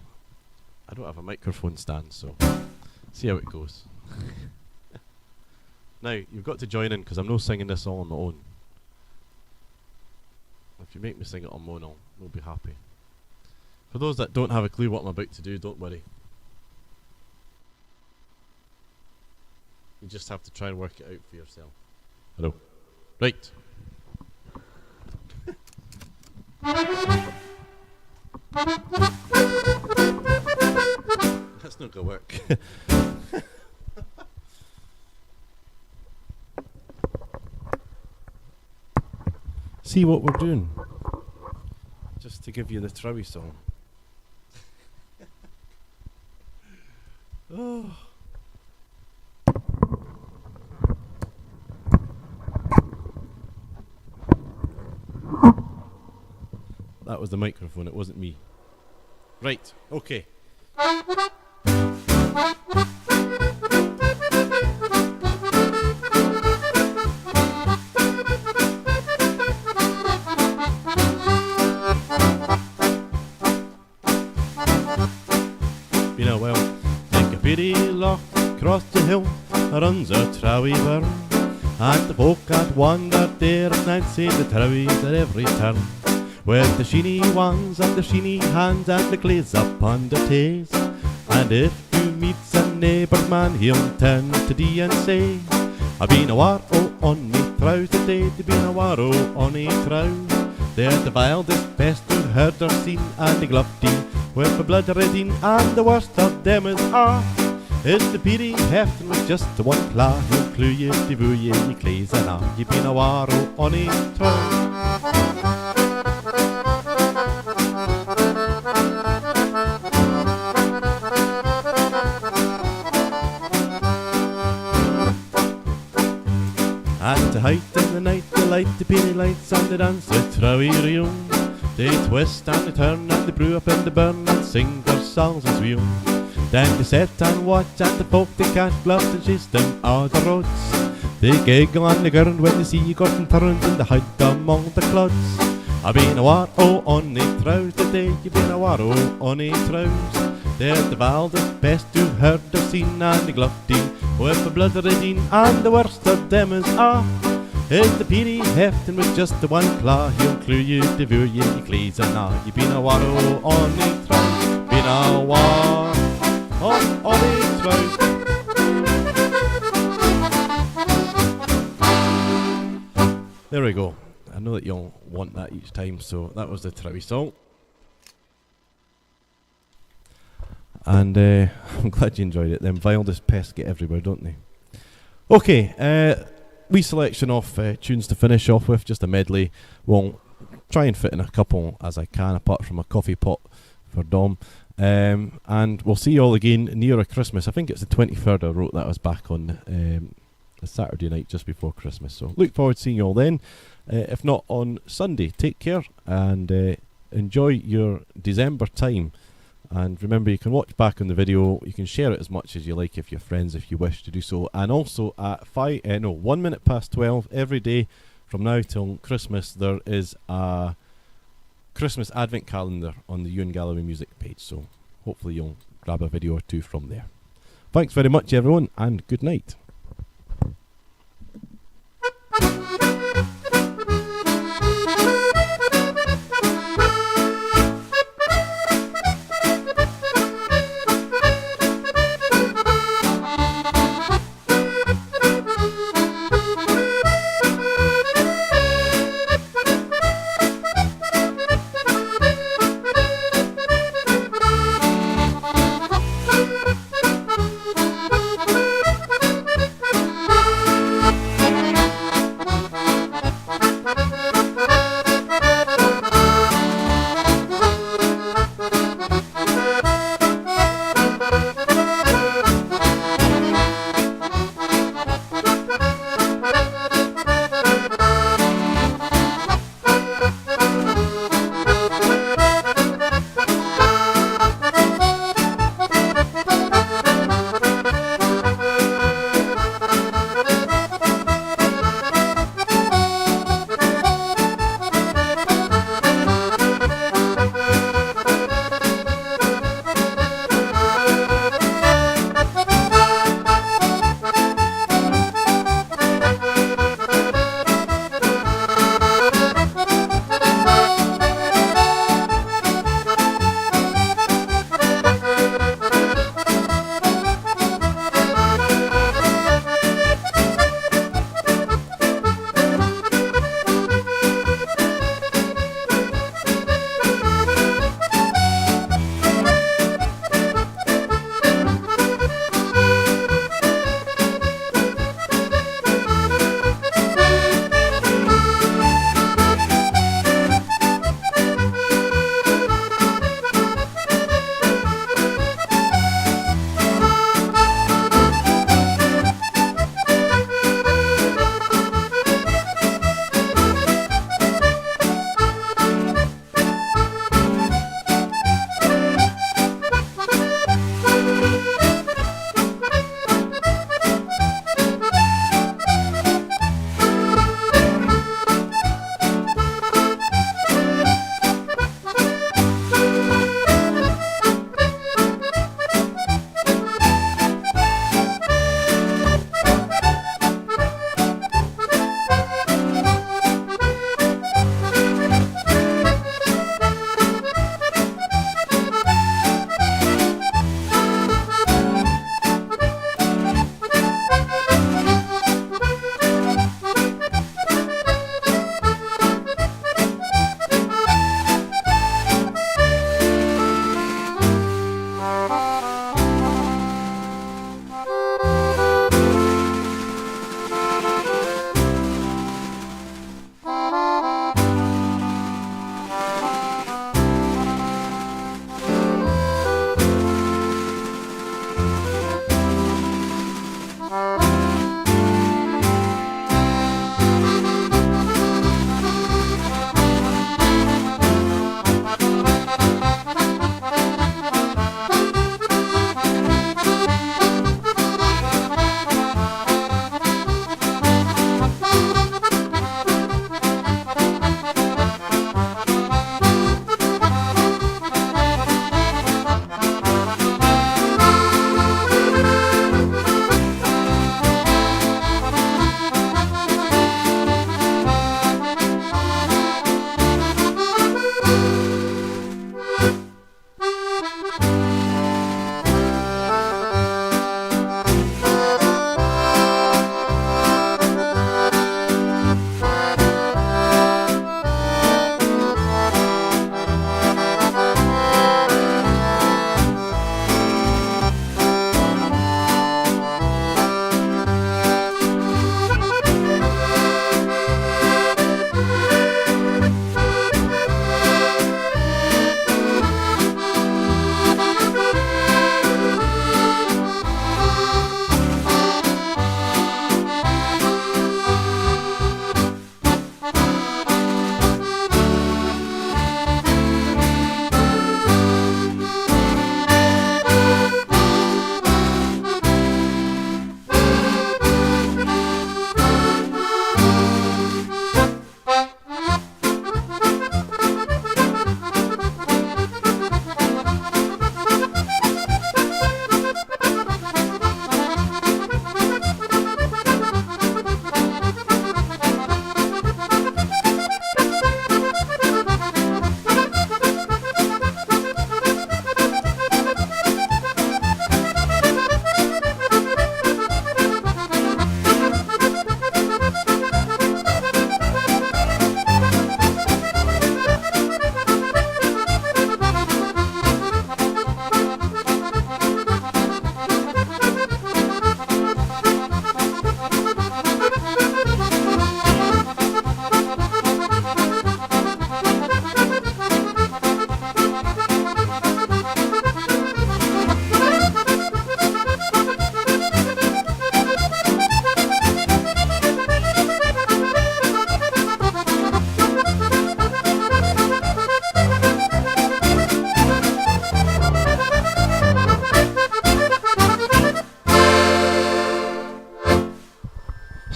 I don't have a microphone stand, so see how it goes. Now, you've got to join in because I'm not singing this all on my own. If you make me sing it on my own, I'll be happy. For those that don't have a clue what I'm about to do, don't worry. You just have to try and work it out for yourself. Hello. Right. That's not gonna work. See what we're doing? Just to give you the Trowie song. Oh. That was the microphone, it wasn't me. Right, okay. Been a while, take a peery lock across the hill, runs a Trowie burn, and the folk that wandered there at night say the Trowies at every turn. With the sheeny ones and the sheeny hands and the glaze up on the tays. And if you meet some neighbour man, he'll turn to thee and say, I've been a warrow on me trows today, they've been a warrow on me trows. They're the wildest, best you've heard or seen, and they glove thee with the blood redding, and the worst of them is the peery heftin with just the one claw, he'll clue ye, devour ye, ye clays and you've been a warrow on me trows. At the height of the night, they light the peery lights and they dance with Trowie reel. They twist and they turn and they brew up and they burn and sing their songs as real. Then they sit and watch and the folk they catch bluffs and chase them out the roads. They giggle and they gurn when they see you got and turned and they hide among the clods. I've been a warrow on the trows today, you've been a warrow on the trows. They're the wildest, best you've heard or seen, and the gluffy with the blood redding, and the worst of them is the peery heftin with just the one claw, he'll clue you, devour you, ye clays and you've been a warrow on the trows, been a warrow on the trows. There we go. I know that you'll want that each time, so that was the Trowie song. And I'm glad you enjoyed it. Them wildest pests get everywhere, don't they? Okay, wee selection of tunes to finish off with, just a medley. We'll try and fit in a couple as I can, apart from a coffee pot for Dom. And we'll see you all again nearer Christmas. I think it's the 23rd I wrote that. I was back on a Saturday night just before Christmas. So look forward to seeing you all then. If not on Sunday, take care and enjoy your December time. And remember, you can watch back on the video, you can share it as much as you like if you're friends, if you wish to do so. And also at 1 minute past 12 every day from now till Christmas, there is a Christmas advent calendar on the Ewan Galloway music page. So hopefully you'll grab a video or two from there. Thanks very much everyone, and good night.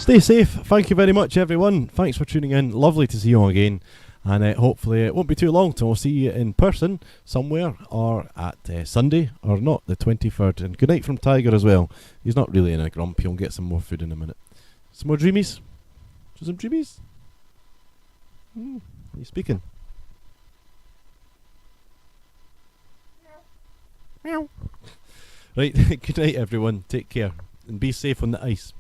Stay safe. Thank you very much, everyone. Thanks for tuning in. Lovely to see you all again. And hopefully it won't be too long till we'll see you in person somewhere, or at Sunday, or not, the 23rd. And good night from Tiger as well. He's not really in a grump. He'll get some more food in a minute. Some more dreamies? Some dreamies? Are you speaking? Meow. Right, good night everyone. Take care. And be safe on the ice.